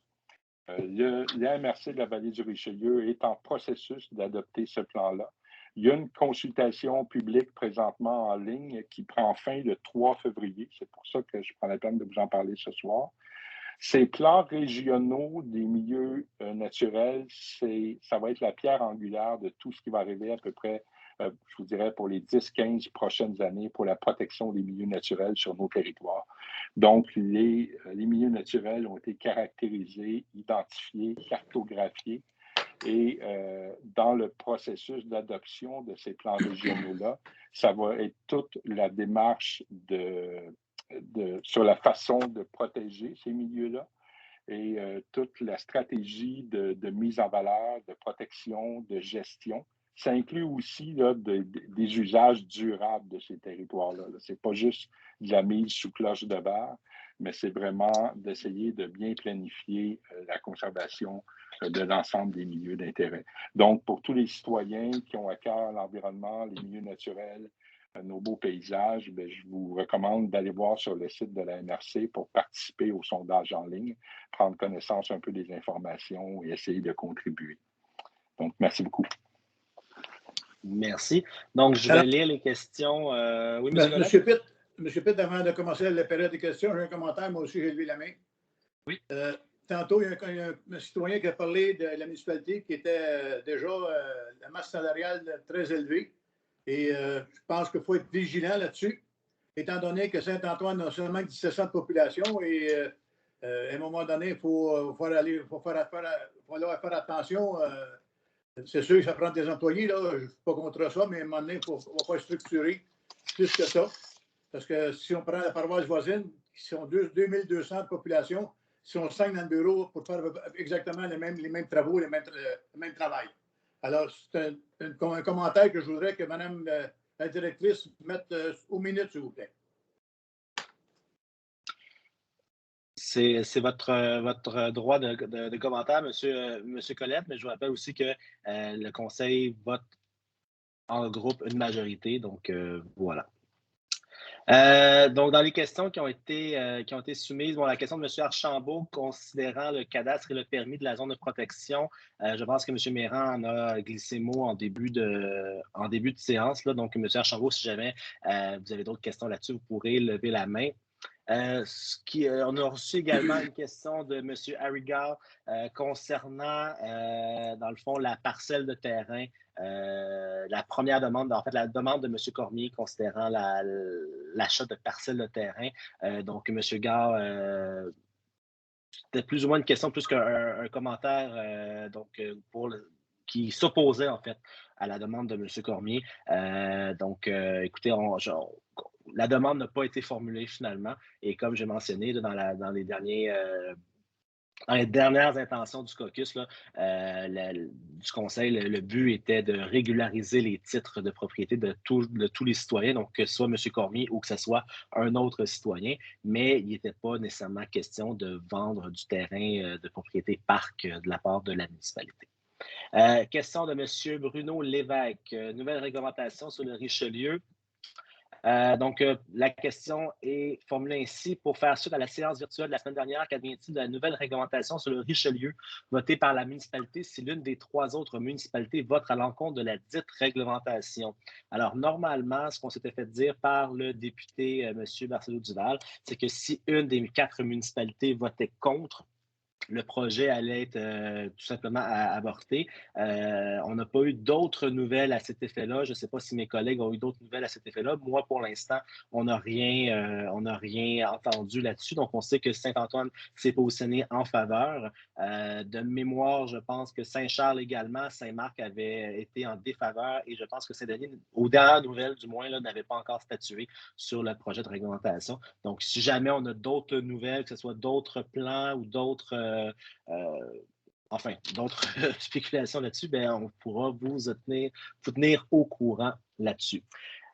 La MRC de la vallée du Richelieu est en processus d'adopter ce plan-là. Il y a une consultation publique présentement en ligne qui prend fin le 3 février. C'est pour ça que je prends la peine de vous en parler ce soir. Ces plans régionaux des milieux naturels, ça va être la pierre angulaire de tout ce qui va arriver à peu près, je vous dirais, pour les 10-15 prochaines années pour la protection des milieux naturels sur nos territoires. Donc, les milieux naturels ont été caractérisés, identifiés, cartographiés. Et dans le processus d'adoption de ces plans régionaux-là, ça va être toute la démarche sur la façon de protéger ces milieux-là et toute la stratégie de mise en valeur, de protection, de gestion. Ça inclut aussi là, des usages durables de ces territoires-là. Ce n'est pas juste de la mise sous cloche de verre, mais c'est vraiment d'essayer de bien planifier la conservation de l'ensemble des milieux d'intérêt. Donc, pour tous les citoyens qui ont à cœur l'environnement, les milieux naturels, nos beaux paysages, bien, je vous recommande d'aller voir sur le site de la MRC pour participer au sondage en ligne, prendre connaissance un peu des informations et essayer de contribuer. Donc, merci beaucoup. Merci. Donc, je vais lire les questions. Oui, M. Monsieur Pitt, M. Pitt, avant de commencer la période de questions, j'ai un commentaire. Moi aussi, j'ai levé la main. Oui. Tantôt, il y a un citoyen qui a parlé de la municipalité qui était déjà la masse salariale très élevée. Et je pense qu'il faut être vigilant là-dessus, étant donné que Saint-Antoine a seulement 1700 de population et à un moment donné, il faut faire attention. C'est sûr que ça prend des employés, là, je ne suis pas contre ça, mais à un moment donné, on va pas structurer plus que ça. Parce que si on prend la paroisse voisine, qui sont 2200 de population, ils sont 5 dans le bureau pour faire exactement les mêmes travaux, le même travail. Alors, c'est un commentaire que je voudrais que Mme la directrice mette aux minutes, s'il vous plaît. C'est votre droit de commentaire, Monsieur Colette, mais je vous rappelle aussi que le Conseil vote en groupe une majorité, donc voilà. Donc, dans les questions qui ont été soumises, bon, la question de M. Archambault considérant le cadastre et le permis de la zone de protection, je pense que M. Méran en a glissé mot en début de séance. Là. Donc, M. Archambault, si jamais vous avez d'autres questions là-dessus, vous pourrez lever la main. On a reçu également une question de M. Harrigal concernant, dans le fond, la parcelle de terrain. La première demande, en fait, la demande de M. Cormier considérant l'achat de parcelles de terrain. Donc, M. Gare, c'était plus ou moins une question, plus qu'un commentaire qui s'opposait, en fait, à la demande de M. Cormier. Écoutez, la demande n'a pas été formulée finalement. Et comme j'ai mentionné dans les dernières intentions du caucus là, du Conseil, le but était de régulariser les titres de propriété de tous les citoyens, donc que ce soit M. Cormier ou que ce soit un autre citoyen, mais il n'était pas nécessairement question de vendre du terrain de propriété parc de la part de la municipalité. Question de M. Bruno Lévesque. Nouvelle réglementation sur le Richelieu. La question est formulée ainsi. Pour faire suite à la séance virtuelle de la semaine dernière, qu'advient-il de la nouvelle réglementation sur le Richelieu votée par la municipalité si l'une des 3 autres municipalités vote à l'encontre de la dite réglementation? Alors, normalement, ce qu'on s'était fait dire par le député M. Marcelo Duval, c'est que si une des 4 municipalités votait contre, le projet allait être tout simplement avorté. On n'a pas eu d'autres nouvelles à cet effet-là. Je ne sais pas si mes collègues ont eu d'autres nouvelles à cet effet-là. Moi, pour l'instant, on n'a rien entendu là-dessus. Donc, on sait que Saint-Antoine s'est positionné en faveur. De mémoire, je pense que Saint-Charles également, Saint-Marc avait été en défaveur et je pense que Saint-Denis, aux dernières nouvelles du moins, n'avait pas encore statué sur le projet de réglementation. Donc, si jamais on a d'autres nouvelles, que ce soit d'autres plans ou d'autres spéculations là-dessus, on pourra vous tenir au courant là-dessus.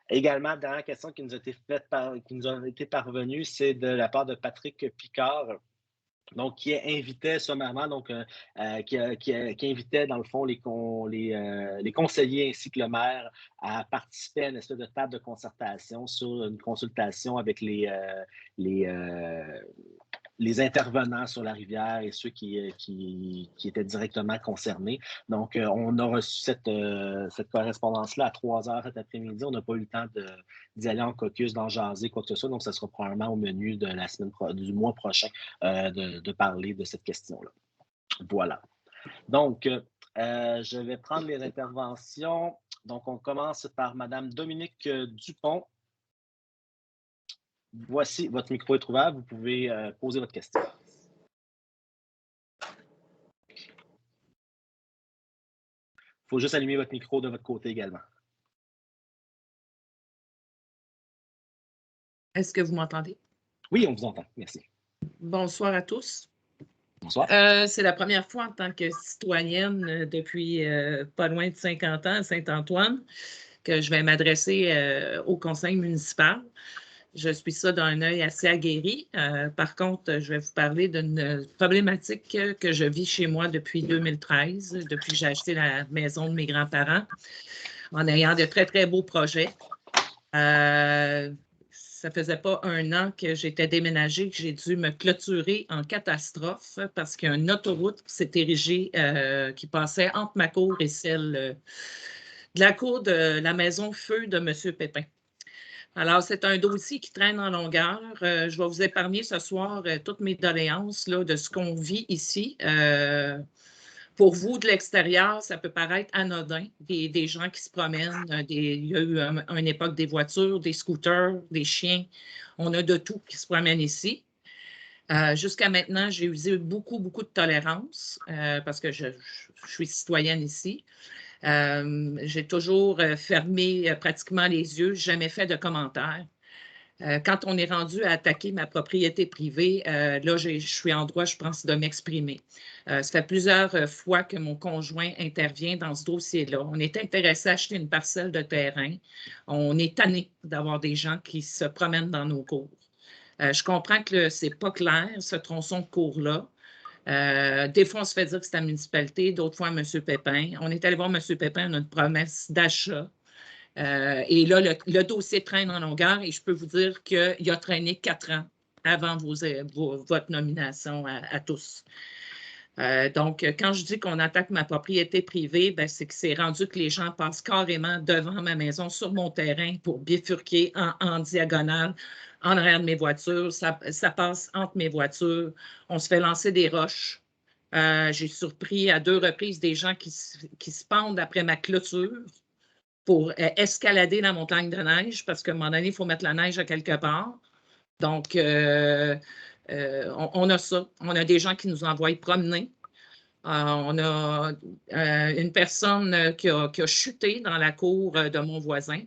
Également, dernière question qui nous a été parvenue, c'est de la part de Patrick Picard. Donc, qui invitait sommairement, qui invitait dans le fond les conseillers ainsi que le maire à participer à une espèce de table de concertation sur une consultation avec les intervenants sur la rivière et ceux qui étaient directement concernés. Donc, on a reçu cette correspondance-là à 3h cet après-midi. On n'a pas eu le temps d'y aller en caucus, d'en jaser, quoi que ce soit. Donc, ça sera probablement au menu de du mois prochain de parler de cette question-là. Voilà. Donc, je vais prendre les interventions. Donc, on commence par Mme Dominique Dupont. Voici, votre micro est ouvert. Vous pouvez poser votre question. Il faut juste allumer votre micro de votre côté également. Est-ce que vous m'entendez? Oui, on vous entend. Merci. Bonsoir à tous. Bonsoir. C'est la première fois en tant que citoyenne depuis pas loin de 50 ans à Saint-Antoine que je vais m'adresser au conseil municipal. Je suis ça d'un œil assez aguerri. Par contre, je vais vous parler d'une problématique que je vis chez moi depuis 2013, depuis que j'ai acheté la maison de mes grands-parents, en ayant de très, très beaux projets. Ça faisait pas 1 an que j'étais déménagée, que j'ai dû me clôturer en catastrophe parce qu'il y a une autoroute qui s'est érigée, qui passait entre ma cour et celle de la cour de la maison Feu de M. Pépin. Alors, c'est un dossier qui traîne en longueur. Je vais vous épargner ce soir toutes mes doléances là, de ce qu'on vit ici. Pour vous, de l'extérieur, ça peut paraître anodin, des gens qui se promènent. Il y a eu une époque des voitures, des scooters, des chiens. On a de tout qui se promène ici. Jusqu'à maintenant, j'ai usé beaucoup, beaucoup de tolérance parce que je suis citoyenne ici. J'ai toujours fermé pratiquement les yeux, jamais fait de commentaires. Quand on est rendu à attaquer ma propriété privée, là, je suis en droit, je pense, de m'exprimer. Ça fait plusieurs fois que mon conjoint intervient dans ce dossier-là. On est intéressé à acheter une parcelle de terrain. On est tanné d'avoir des gens qui se promènent dans nos cours. Je comprends que ce n'est pas clair, ce tronçon de cours-là. Des fois, on se fait dire que c'est la municipalité, d'autres fois, M. Pépin. On est allé voir M. Pépin, on a une promesse d'achat. Et là, le dossier traîne en longueur et je peux vous dire qu'il a traîné 4 ans avant votre nomination à tous. Donc, quand je dis qu'on attaque ma propriété privée, c'est que c'est rendu que les gens passent carrément devant ma maison, sur mon terrain, pour bifurquer en diagonale, en arrière de mes voitures. Ça passe entre mes voitures. On se fait lancer des roches. J'ai surpris à 2 reprises des gens qui se pendent après ma clôture pour escalader la montagne de neige, parce qu'à un moment donné, il faut mettre la neige à quelque part. Donc, on a ça. On a des gens qui nous envoient promener. On a une personne qui a chuté dans la cour de mon voisin.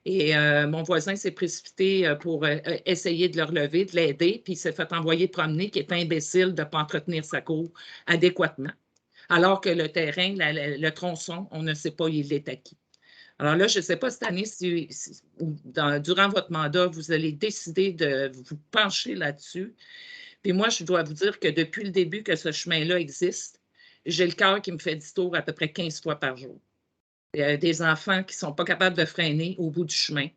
Et mon voisin s'est précipité pour essayer de le relever, de l'aider, puis il s'est fait envoyer promener, qui est imbécile de ne pas entretenir sa cour adéquatement. Alors que le terrain, le tronçon, on ne sait pas il est acquis. Alors là, je ne sais pas cette année durant votre mandat, vous allez décider de vous pencher là-dessus. Puis moi, je dois vous dire que depuis le début que ce chemin-là existe, j'ai le cœur qui me fait 10 tours à peu près 15 fois par jour. Il y a des enfants qui ne sont pas capables de freiner au bout du chemin.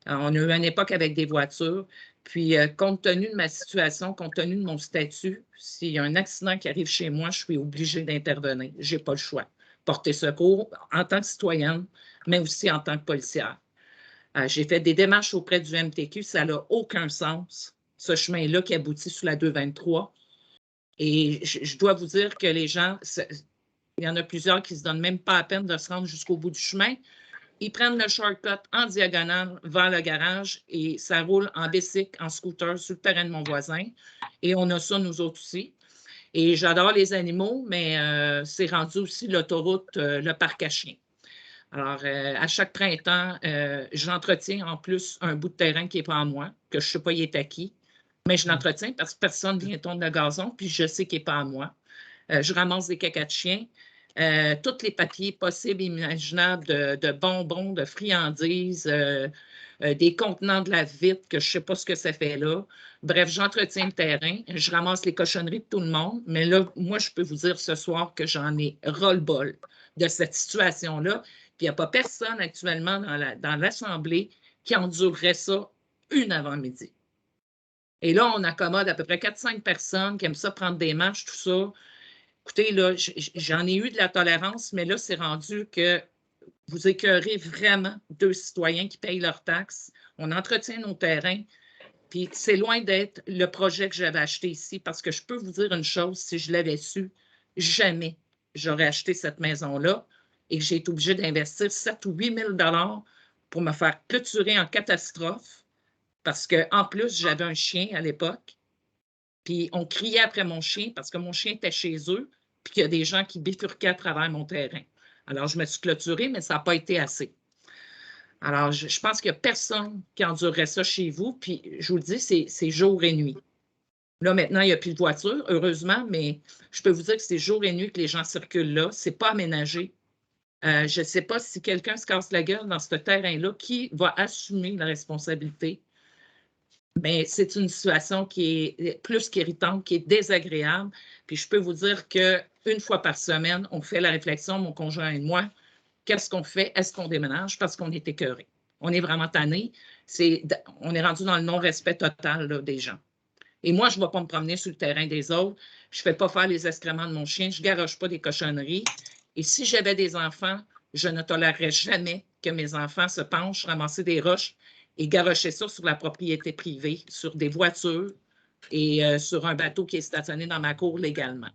On a eu une époque avec des voitures. Puis, compte tenu de ma situation, compte tenu de mon statut, s'il y a un accident qui arrive chez moi, je suis obligée d'intervenir. Je n'ai pas le choix. Porter secours en tant que citoyenne, mais aussi en tant que policière. J'ai fait des démarches auprès du MTQ. Ça n'a aucun sens, ce chemin-là qui aboutit sur la 223. Et je dois vous dire que les gens, il y en a plusieurs qui ne se donnent même pas la peine de se rendre jusqu'au bout du chemin. Ils prennent le shortcut en diagonale vers le garage et ça roule en bicycle, en scooter sur le terrain de mon voisin. Et on a ça, nous autres aussi. Et j'adore les animaux, mais c'est rendu aussi l'autoroute, le parc à chiens. Alors, à chaque printemps, j'entretiens en plus un bout de terrain qui n'est pas à moi, que je ne sais pas il est acquis, mais je l'entretiens parce que personne ne vient tondre le gazon, puis je sais qu'il n'est pas à moi. Je ramasse des cacas de chiens, tous les papiers possibles et imaginables de bonbons, de friandises, des contenants de la vitre que je ne sais pas ce que ça fait là. Bref, j'entretiens le terrain, je ramasse les cochonneries de tout le monde, mais là, moi, je peux vous dire ce soir que j'en ai ras-le-bol de cette situation-là. Puis il n'y a pas personne actuellement dans l'Assemblée qui endurerait ça une avant-midi. Et là, on accommode à peu près 4-5 personnes qui aiment ça prendre des marches, tout ça. Écoutez, là, j'en ai eu de la tolérance, mais là, c'est rendu que vous écœurez vraiment 2 citoyens qui payent leurs taxes. On entretient nos terrains. Puis c'est loin d'être le projet que j'avais acheté ici, parce que je peux vous dire une chose, si je l'avais su, jamais j'aurais acheté cette maison-là et que j'ai été obligée d'investir 7 ou 8 000 $ pour me faire clôturer en catastrophe, parce qu'en plus, j'avais un chien à l'époque. Puis on criait après mon chien parce que mon chien était chez eux, puis qu'il y a des gens qui bifurquaient à travers mon terrain. Alors, je me suis clôturée, mais ça n'a pas été assez. Alors, je pense qu'il n'y a personne qui endurerait ça chez vous. Puis, je vous le dis, c'est jour et nuit. Là, maintenant, il n'y a plus de voiture, heureusement, mais je peux vous dire que c'est jour et nuit que les gens circulent là. Ce n'est pas aménagé. Je ne sais pas si quelqu'un se casse la gueule dans ce terrain-là, qui va assumer la responsabilité. Mais c'est une situation qui est plus qu'irritante, qui est désagréable. Puis je peux vous dire qu'une fois par semaine, on fait la réflexion, mon conjoint et moi, qu'est-ce qu'on fait? Est-ce qu'on déménage? Parce qu'on est écœurés. On est vraiment tannés. On est rendu dans le non-respect total là, des gens. Et moi, je ne vais pas me promener sur le terrain des autres. Je ne fais pas faire les excréments de mon chien. Je ne garoche pas des cochonneries. Et si j'avais des enfants, je ne tolérerais jamais que mes enfants se penchent, ramasser des roches et garocher ça sur la propriété privée, sur des voitures et sur un bateau qui est stationné dans ma cour légalement.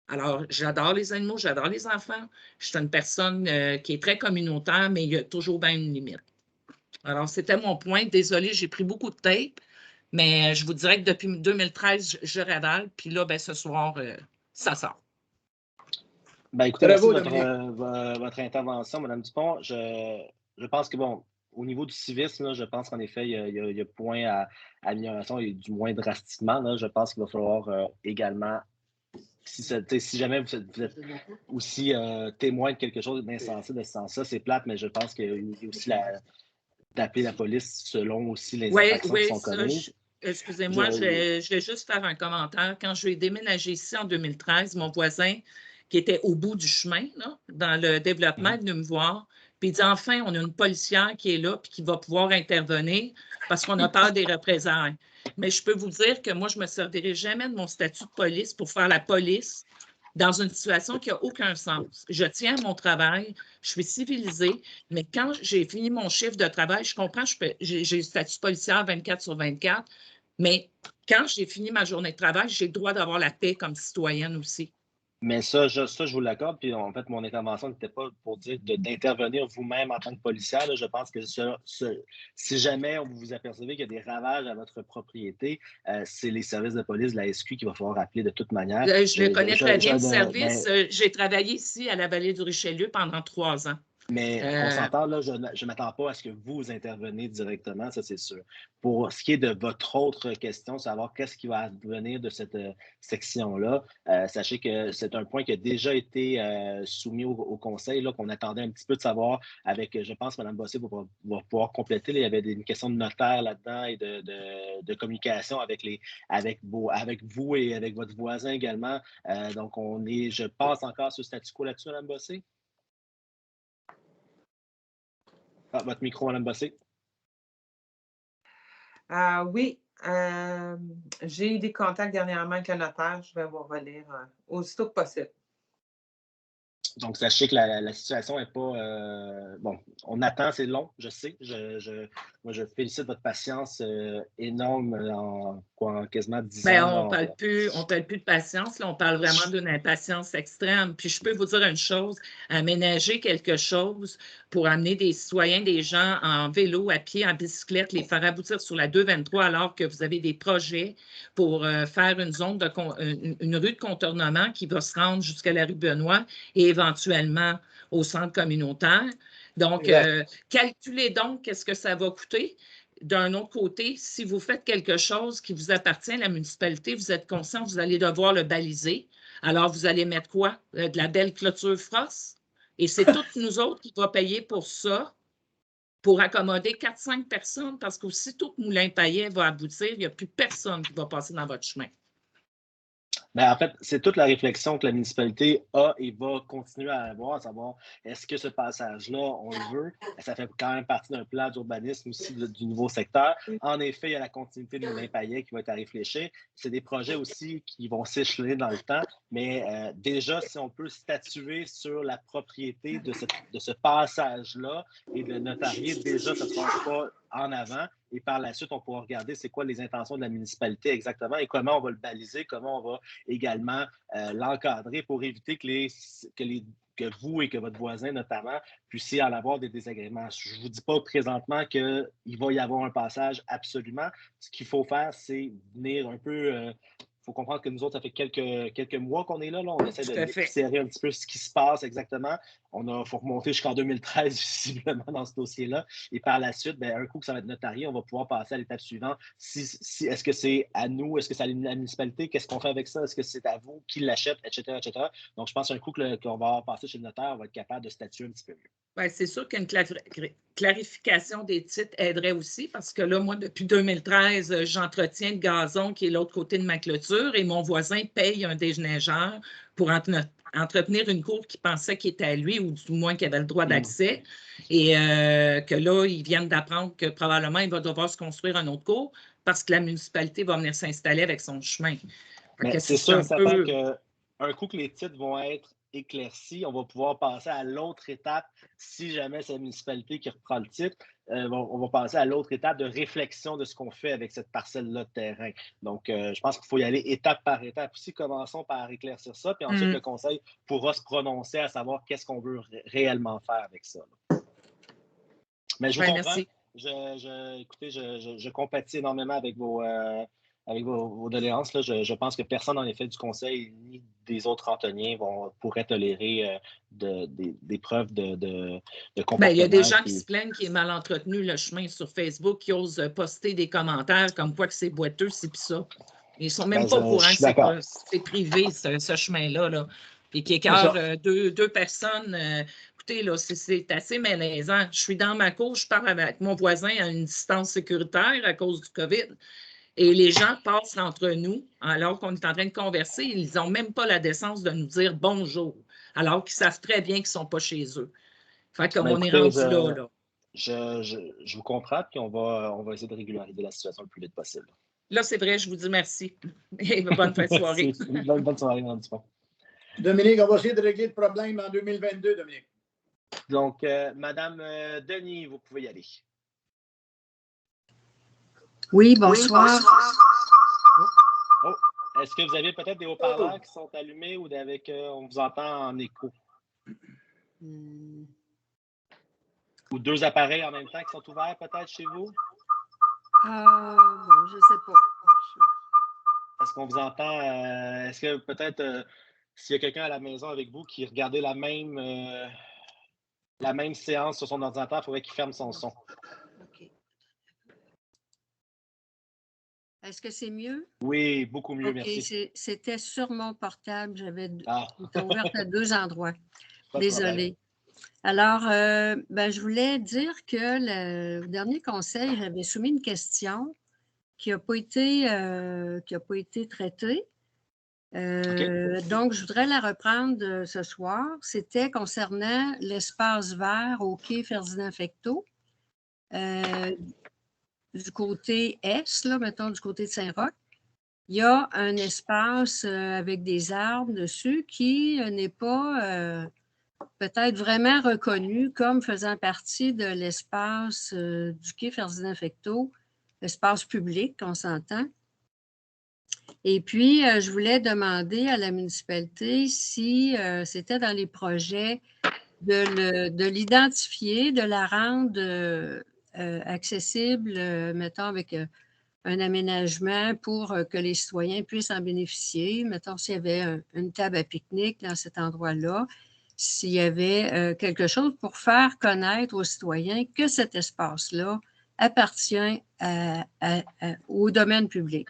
Alors, j'adore les animaux, j'adore les enfants. Je suis une personne qui est très communautaire, mais il y a toujours bien une limite. Alors, c'était mon point. Désolée, j'ai pris beaucoup de tape, mais je vous dirais que depuis 2013, je ravale. Puis là, ben, ce soir, ça sort. Ben, écoutez, merci de votre intervention, Mme Dupont. Je pense que, bon, au niveau du civisme, là, je pense qu'en effet, il y a point à amélioration, et du moins drastiquement. Là, je pense qu'il va falloir également, si jamais vous êtes aussi témoin de quelque chose d'insensé de ce sens-là, c'est plate, mais je pense qu'il y a aussi d'appeler la police selon aussi les infractions qui sont commises. Excusez-moi, je vais juste faire un commentaire. Quand je vais déménager ici en 2013, mon voisin, qui était au bout du chemin, là, dans le développement, est venu me voir. Puis il dit, enfin, on a une policière qui est là puis qui va pouvoir intervenir parce qu'on a peur des représailles. Mais je peux vous dire que moi, je ne me servirai jamais de mon statut de police pour faire la police dans une situation qui n'a aucun sens. Je tiens à mon travail, je suis civilisée, mais quand j'ai fini mon chiffre de travail, je comprends, j'ai le statut policière 24/24, mais quand j'ai fini ma journée de travail, j'ai le droit d'avoir la paix comme citoyenne aussi. Mais ça, je vous l'accorde. Puis en fait, mon intervention n'était pas pour dire d'intervenir vous-même en tant que policière. Là. Je pense que si jamais vous vous apercevez qu'il y a des ravages à votre propriété, c'est les services de police de la SQ qu'il va falloir appeler de toute manière. Je connais très bien le service. J'ai travaillé ici à la Vallée du Richelieu pendant 3 ans. Mais on s'entend, là, je ne m'attends pas à ce que vous interveniez directement, ça c'est sûr. Pour ce qui est de votre autre question, savoir qu'est-ce qui va advenir de cette section-là, sachez que c'est un point qui a déjà été soumis au Conseil, là, qu'on attendait un petit peu de savoir avec, je pense, Mme Bossé va pouvoir compléter. Là, il y avait une question de notaire là-dedans et de communication avec vous et avec votre voisin également. Donc, on est, je pense, encore sur le statu quo là-dessus, Mme Bossé? Ah, votre micro, Mme Bossé. Oui, j'ai eu des contacts dernièrement avec le notaire. Je vais vous revenir aussitôt que possible. Donc, sachez que la situation n'est pas... bon, on attend, c'est long, je sais. Moi, je félicite votre patience énorme en quasiment 10 ans. On parle plus de patience, là, on parle vraiment d'une impatience extrême. Puis je peux vous dire une chose, aménager quelque chose pour amener des citoyens, des gens en vélo, à pied, en bicyclette, les faire aboutir sur la 223 alors que vous avez des projets pour faire une rue de contournement qui va se rendre jusqu'à la rue Benoît et éventuellement au centre communautaire. Donc, calculez donc qu'est-ce que ça va coûter. D'un autre côté, si vous faites quelque chose qui vous appartient à la municipalité, vous êtes conscient, vous allez devoir le baliser. Alors, vous allez mettre quoi? De la belle clôture frosse? Et c'est toutes nous autres qui va payer pour ça, pour accommoder 4-5 personnes, parce qu'aussitôt que Moulin-Paillet va aboutir, il n'y a plus personne qui va passer dans votre chemin. Mais en fait, c'est toute la réflexion que la municipalité a et va continuer à avoir, à savoir, est-ce que ce passage-là, on le veut? Ça fait quand même partie d'un plan d'urbanisme aussi du nouveau secteur. En effet, il y a la continuité de Moulin-Paillet qui va être à réfléchir. C'est des projets aussi qui vont s'échelonner dans le temps, mais déjà, si on peut statuer sur la propriété de ce passage-là et de notarier, déjà, ça ne sera pas en avant. Et par la suite, on pourra regarder c'est quoi les intentions de la municipalité exactement et comment on va le baliser, comment on va également l'encadrer pour éviter que vous et que votre voisin notamment puissiez en avoir des désagréments. Je ne vous dis pas présentement qu'il va y avoir un passage absolument. Ce qu'il faut faire, c'est venir un peu... Il faut comprendre que nous autres, ça fait quelques mois qu'on est là. On essaie de serrer un petit peu ce qui se passe exactement. Il faut remonter jusqu'en 2013, visiblement, dans ce dossier-là. Et par la suite, un coup que ça va être notarié, on va pouvoir passer à l'étape suivante. Est-ce que c'est à nous? Est-ce que c'est à la municipalité? Qu'est-ce qu'on fait avec ça? Est-ce que c'est à vous? Qui l'achète? Etc., etc. Donc, je pense qu'un coup qu'on va passer chez le notaire, on va être capable de statuer un petit peu mieux. Bien, c'est sûr qu'une clarification des titres aiderait aussi parce que là, moi, depuis 2013, j'entretiens le gazon qui est l'autre côté de ma clôture et mon voisin paye un déneigeur pour entretenir une cour qui pensait qu'il était à lui ou du moins qu'il avait le droit d'accès et que là, ils viennent d'apprendre que probablement, il va devoir se construire un autre cour parce que la municipalité va venir s'installer avec son chemin. C'est sûr, ça fait qu'un coup que les titres vont être éclairci, on va pouvoir passer à l'autre étape si jamais c'est la municipalité qui reprend le titre. on va passer à l'autre étape de réflexion de ce qu'on fait avec cette parcelle-là de terrain. Donc, je pense qu'il faut y aller étape par étape. Aussi, commençons par éclaircir ça, puis ensuite, le conseil pourra se prononcer à savoir qu'est-ce qu'on veut réellement faire avec ça. Mais je vous comprends. Merci. Écoutez, je compatis énormément avec vos doléances. Là. Je pense que personne, en effet, du conseil ni des autres Antoniens pourrait tolérer des preuves de comportement. Il y a des gens qui se plaignent qu'il est mal entretenu le chemin sur Facebook, qui osent poster des commentaires comme quoi que c'est boiteux, c'est pis ça. Ils ne sont même pas au courant que c'est privé, ce chemin-là. Là. Puis qui écœure deux personnes. Écoutez, là, c'est assez malaisant. Je suis dans ma cour, je parle avec mon voisin à une distance sécuritaire à cause du COVID. Et les gens passent entre nous, alors qu'on est en train de converser, ils n'ont même pas la décence de nous dire bonjour, alors qu'ils savent très bien qu'ils ne sont pas chez eux. Fait comme on est rendu là. Je vous comprends, puis on va essayer de régulariser la situation le plus vite possible. Là, c'est vrai, je vous dis merci. Et bonne fin de soirée. Bonne soirée, Mme Dupont. Dominique, on va essayer de régler le problème en 2022, Dominique. Donc, Mme Denis, vous pouvez y aller. Oui, bonsoir. Oh. Est-ce que vous avez peut-être des haut-parleurs qui sont allumés ou on vous entend en écho? Ou deux appareils en même temps qui sont ouverts peut-être chez vous? Bon, je ne sais pas. Est-ce qu'on vous entend? Est-ce que peut-être s'il y a quelqu'un à la maison avec vous qui regardait la même séance sur son ordinateur, il faudrait qu'il ferme son son. OK. Est-ce que c'est mieux? Oui, beaucoup mieux, merci. OK, c'était sur mon portable. J'avais ouverte à deux endroits. Désolée. Alors, je voulais dire que le dernier conseil, j'avais soumis une question qui n'a pas été traitée. Donc, je voudrais la reprendre ce soir. C'était concernant l'espace vert au quai Ferdinand-Fecteau. Du côté est, là, mettons du côté de Saint-Roch, il y a un espace avec des arbres dessus qui n'est pas peut-être vraiment reconnu comme faisant partie de l'espace du quai Ferdinand-Fecteau, l'espace public, on s'entend. Et puis, je voulais demander à la municipalité si c'était dans les projets de l'identifier, de la rendre accessible, mettons, avec un aménagement pour que les citoyens puissent en bénéficier. Mettons, s'il y avait une table à pique-nique dans cet endroit-là, s'il y avait quelque chose pour faire connaître aux citoyens que cet espace-là appartient au domaine public.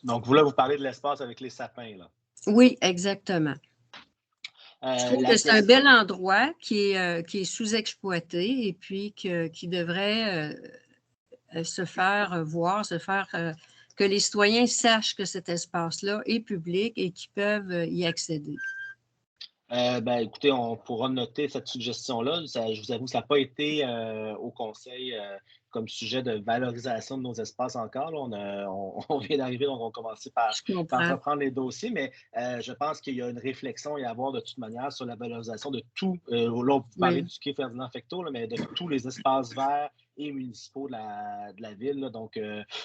Donc, vous parlez de l'espace avec les sapins, là. Oui, exactement. Je trouve que c'est un bel endroit qui est sous-exploité et puis qui devrait se faire voir, que les citoyens sachent que cet espace-là est public et qu'ils peuvent y accéder. Écoutez, on pourra noter cette suggestion-là. Je vous avoue, ça n'a pas été au conseil comme sujet de valorisation de nos espaces encore. Là, on vient d'arriver, donc on va commencer par reprendre les dossiers, mais je pense qu'il y a une réflexion à avoir de toute manière sur la valorisation de tout. Là, vous parlez du quai Ferdinand-Fecteau, mais de tous les espaces verts et municipaux de la ville. Là. Donc,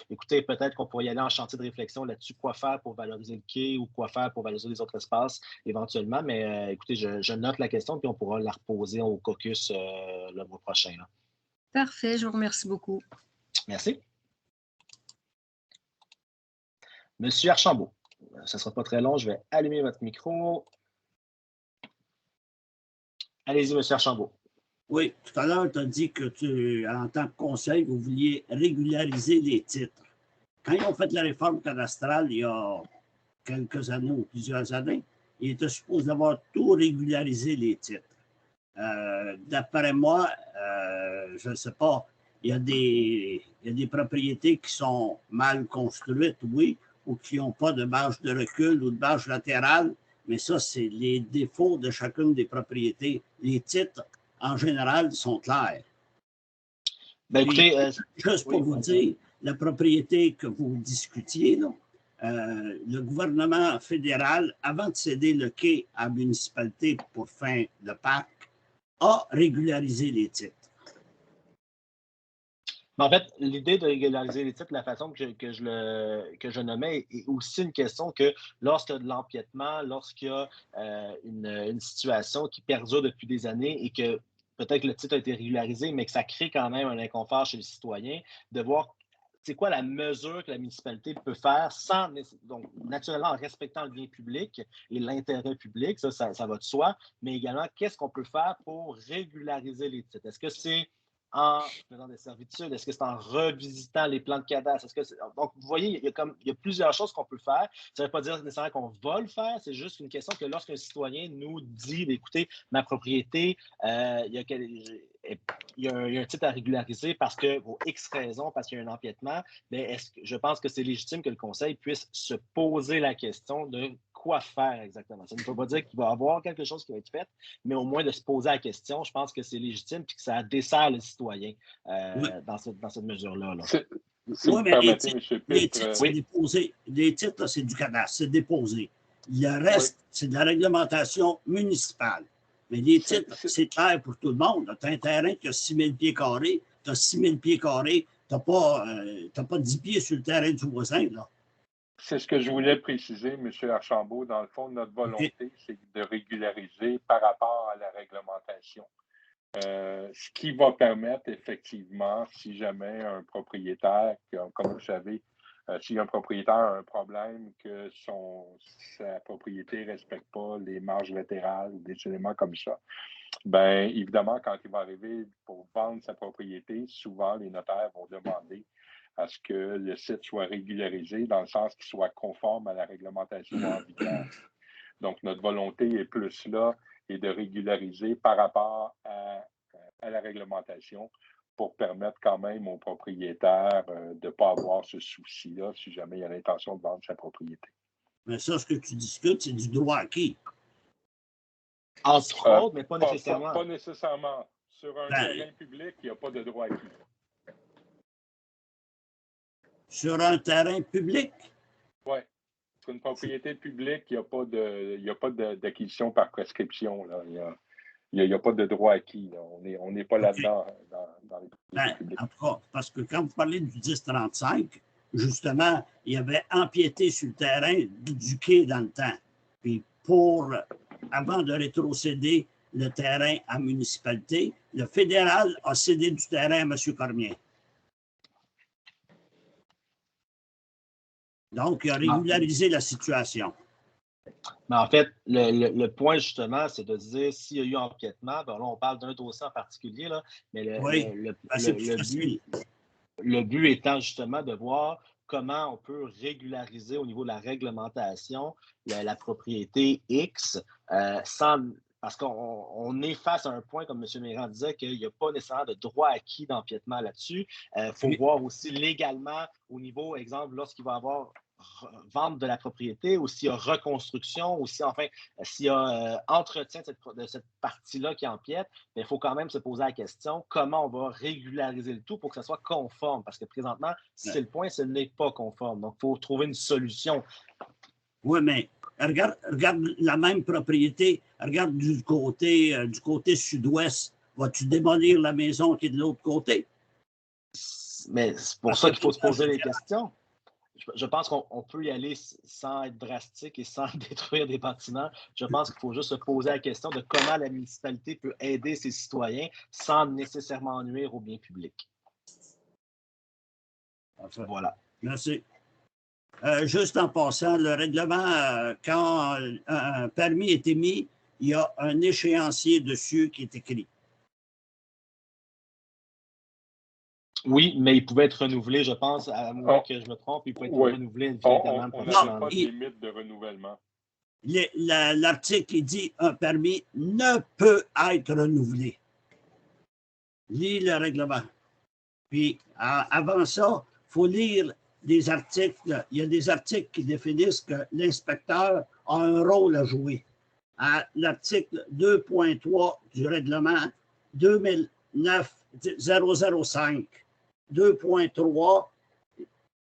écoutez, peut-être qu'on pourrait y aller en chantier de réflexion là-dessus, quoi faire pour valoriser le quai ou quoi faire pour valoriser les autres espaces éventuellement. Mais écoutez, je note la question, puis on pourra la reposer au caucus le mois prochain. Là. Parfait, je vous remercie beaucoup. Merci. Monsieur Archambault, ce ne sera pas très long, je vais allumer votre micro. Allez-y, monsieur Archambault. Oui, tout à l'heure, tu as dit que en tant que conseil, vous vouliez régulariser les titres. Quand ils ont fait la réforme cadastrale il y a quelques années ou plusieurs années, ils étaient supposés avoir tout régularisé les titres. D'après moi, je ne sais pas, il y a des propriétés qui sont mal construites, oui, ou qui n'ont pas de marge de recul ou de marge latérale, mais ça, c'est les défauts de chacune des propriétés. Les titres, en général, sont clairs. Écoutez, juste pour vous dire, la propriété que vous discutiez, là, le gouvernement fédéral, avant de céder le quai à la municipalité pour fin de parc, a régularisé les titres. En fait, l'idée de régulariser les titres, la façon que je nommais, est aussi une question que lorsqu'il y a de l'empiètement, lorsqu'il y a une situation qui perdure depuis des années et que peut-être que le titre a été régularisé, mais que ça crée quand même un inconfort chez les citoyens, de voir c'est quoi la mesure que la municipalité peut faire donc naturellement en respectant le bien public et l'intérêt public, ça va de soi, mais également qu'est-ce qu'on peut faire pour régulariser les titres? Est-ce que c'est en faisant des servitudes? Est-ce que c'est en revisitant les plans de cadastre? Donc, vous voyez, il y a plusieurs choses qu'on peut faire. Ça ne veut pas dire nécessairement qu'on va le faire, c'est juste une question que lorsqu'un citoyen nous dit, écoutez, ma propriété, il y a un titre à régulariser parce que, pour X raisons, parce qu'il y a un empiètement, mais je pense que c'est légitime que le conseil puisse se poser la question de quoi faire exactement. Ça ne veut pas dire qu'il va y avoir quelque chose qui va être fait, mais au moins de se poser la question, je pense que c'est légitime et que ça dessert le citoyen dans cette mesure-là. Oui, mais les titres, c'est déposé. Les titres, c'est du cadastre, c'est déposé. Le reste, c'est de la réglementation municipale. Mais les titres, c'est clair pour tout le monde. Tu as un terrain qui a 6 000 pieds carrés, tu as 6 000 pieds carrés, tu n'as pas 10 pieds sur le terrain du voisin, là. C'est ce que je voulais préciser, M. Archambault. Dans le fond, notre volonté, c'est de régulariser par rapport à la réglementation. Ce qui va permettre, effectivement, si jamais un propriétaire, comme vous savez, si un propriétaire a un problème que sa propriété ne respecte pas les marges latérales ou des éléments comme ça, bien, évidemment, quand il va arriver pour vendre sa propriété, souvent, les notaires vont demander à ce que le site soit régularisé dans le sens qu'il soit conforme à la réglementation en vigueur. Donc, notre volonté est plus là et de régulariser par rapport à la réglementation pour permettre quand même aux propriétaires de ne pas avoir ce souci-là si jamais il a l'intention de vendre sa propriété. Mais ça, ce que tu discutes, c'est du droit acquis. Entre autres, mais pas nécessairement. Pas nécessairement. Sur un terrain public, il n'y a pas de droit acquis. Sur un terrain public? Oui. Sur une propriété publique, il n'y a pas d'acquisition par prescription. Là. Il n'y a pas de droit acquis. Là. On n'est pas là-dedans dans les propriétés publiques. En tout cas, parce que quand vous parlez du 1035, justement, il y avait empiété sur le terrain du quai dans le temps. Puis avant de rétrocéder le terrain à la municipalité, le fédéral a cédé du terrain à M. Cormier. Donc, il a régularisé la situation. Mais en fait, le point, justement, c'est de dire s'il y a eu empiètement, ben là, on parle d'un dossier en particulier, là, mais le but étant justement de voir comment on peut régulariser au niveau de la réglementation la propriété X parce qu'on est face à un point, comme M. Méran disait, qu'il n'y a pas nécessairement de droit acquis d'empiètement là-dessus. Il faut voir aussi légalement au niveau, exemple, lorsqu'il va y avoir vente de la propriété ou s'il y a reconstruction ou s'il y a entretien de cette partie-là qui empiète, il faut quand même se poser la question comment on va régulariser le tout pour que ça soit conforme. Parce que présentement, c'est le point, ce n'est pas conforme. Donc, il faut trouver une solution. Oui, mais regarde la même propriété, regarde du côté sud-ouest. Vas-tu démolir la maison qui est de l'autre côté? Mais c'est pour ça qu'il faut se poser les questions. Je pense qu'on peut y aller sans être drastique et sans détruire des bâtiments. Je pense qu'il faut juste se poser la question de comment la municipalité peut aider ses citoyens sans nécessairement nuire au bien public. Enfin, voilà. Merci. Juste en passant, le règlement, quand un permis est émis, il y a un échéancier dessus qui est écrit. Oui, mais il pouvait être renouvelé, je pense, à moins que je me trompe, il peut être renouvelé indéfiniment. On n'a pas de limite de renouvellement. L'article dit un permis ne peut être renouvelé. Lis le règlement. Puis, avant ça, il faut lire des articles. Il y a des articles qui définissent que l'inspecteur a un rôle à jouer. À l'article 2.3 du règlement 2009-005. 2.3,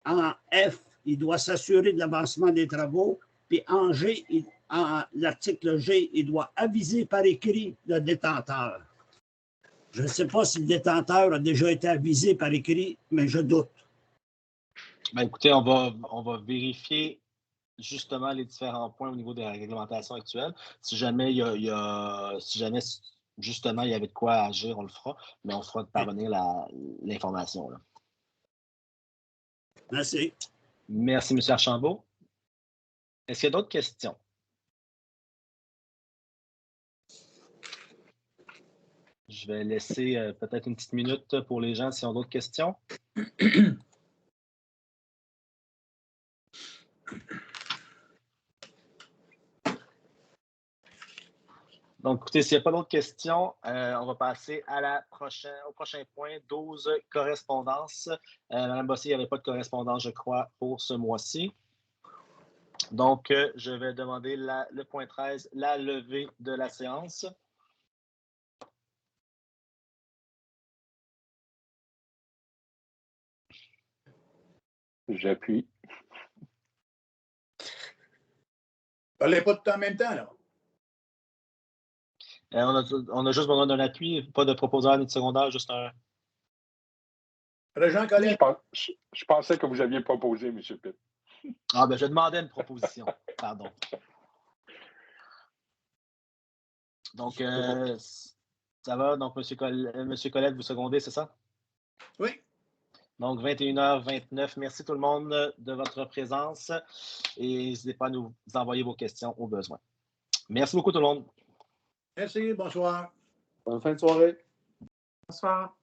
en F, il doit s'assurer de l'avancement des travaux, puis en G, l'article G, il doit aviser par écrit le détenteur. Je ne sais pas si le détenteur a déjà été avisé par écrit, mais je doute. Ben, écoutez, on va vérifier justement les différents points au niveau des réglementations actuelles. Si jamais justement il y avait de quoi agir, on le fera, mais on fera parvenir l'information. Merci. Merci, M. Archambault. Est-ce qu'il y a d'autres questions? Je vais laisser peut-être une petite minute pour les gens s'ils ont d'autres questions. Donc, écoutez, s'il n'y a pas d'autres questions, on va passer au prochain point, 12, correspondance. Mme Bossé, il n'y avait pas de correspondance, je crois, pour ce mois-ci. Donc, je vais demander le point 13, la levée de la séance. J'appuie. Parlez pas tout en même temps, là. On a juste besoin d'un appui, pas de proposeur ni de secondaire, juste un. Régent Collet. Je pensais que vous aviez proposé, M. Pitt. Ah, ben, je demandais une proposition. Pardon. Donc, ça va. Donc, M. Collet, vous secondez, c'est ça? Oui. Donc, 21h29. Merci tout le monde de votre présence et n'hésitez pas à nous envoyer vos questions au besoin. Merci beaucoup tout le monde. Merci, bonsoir. Bonne fin de soirée. Bonsoir.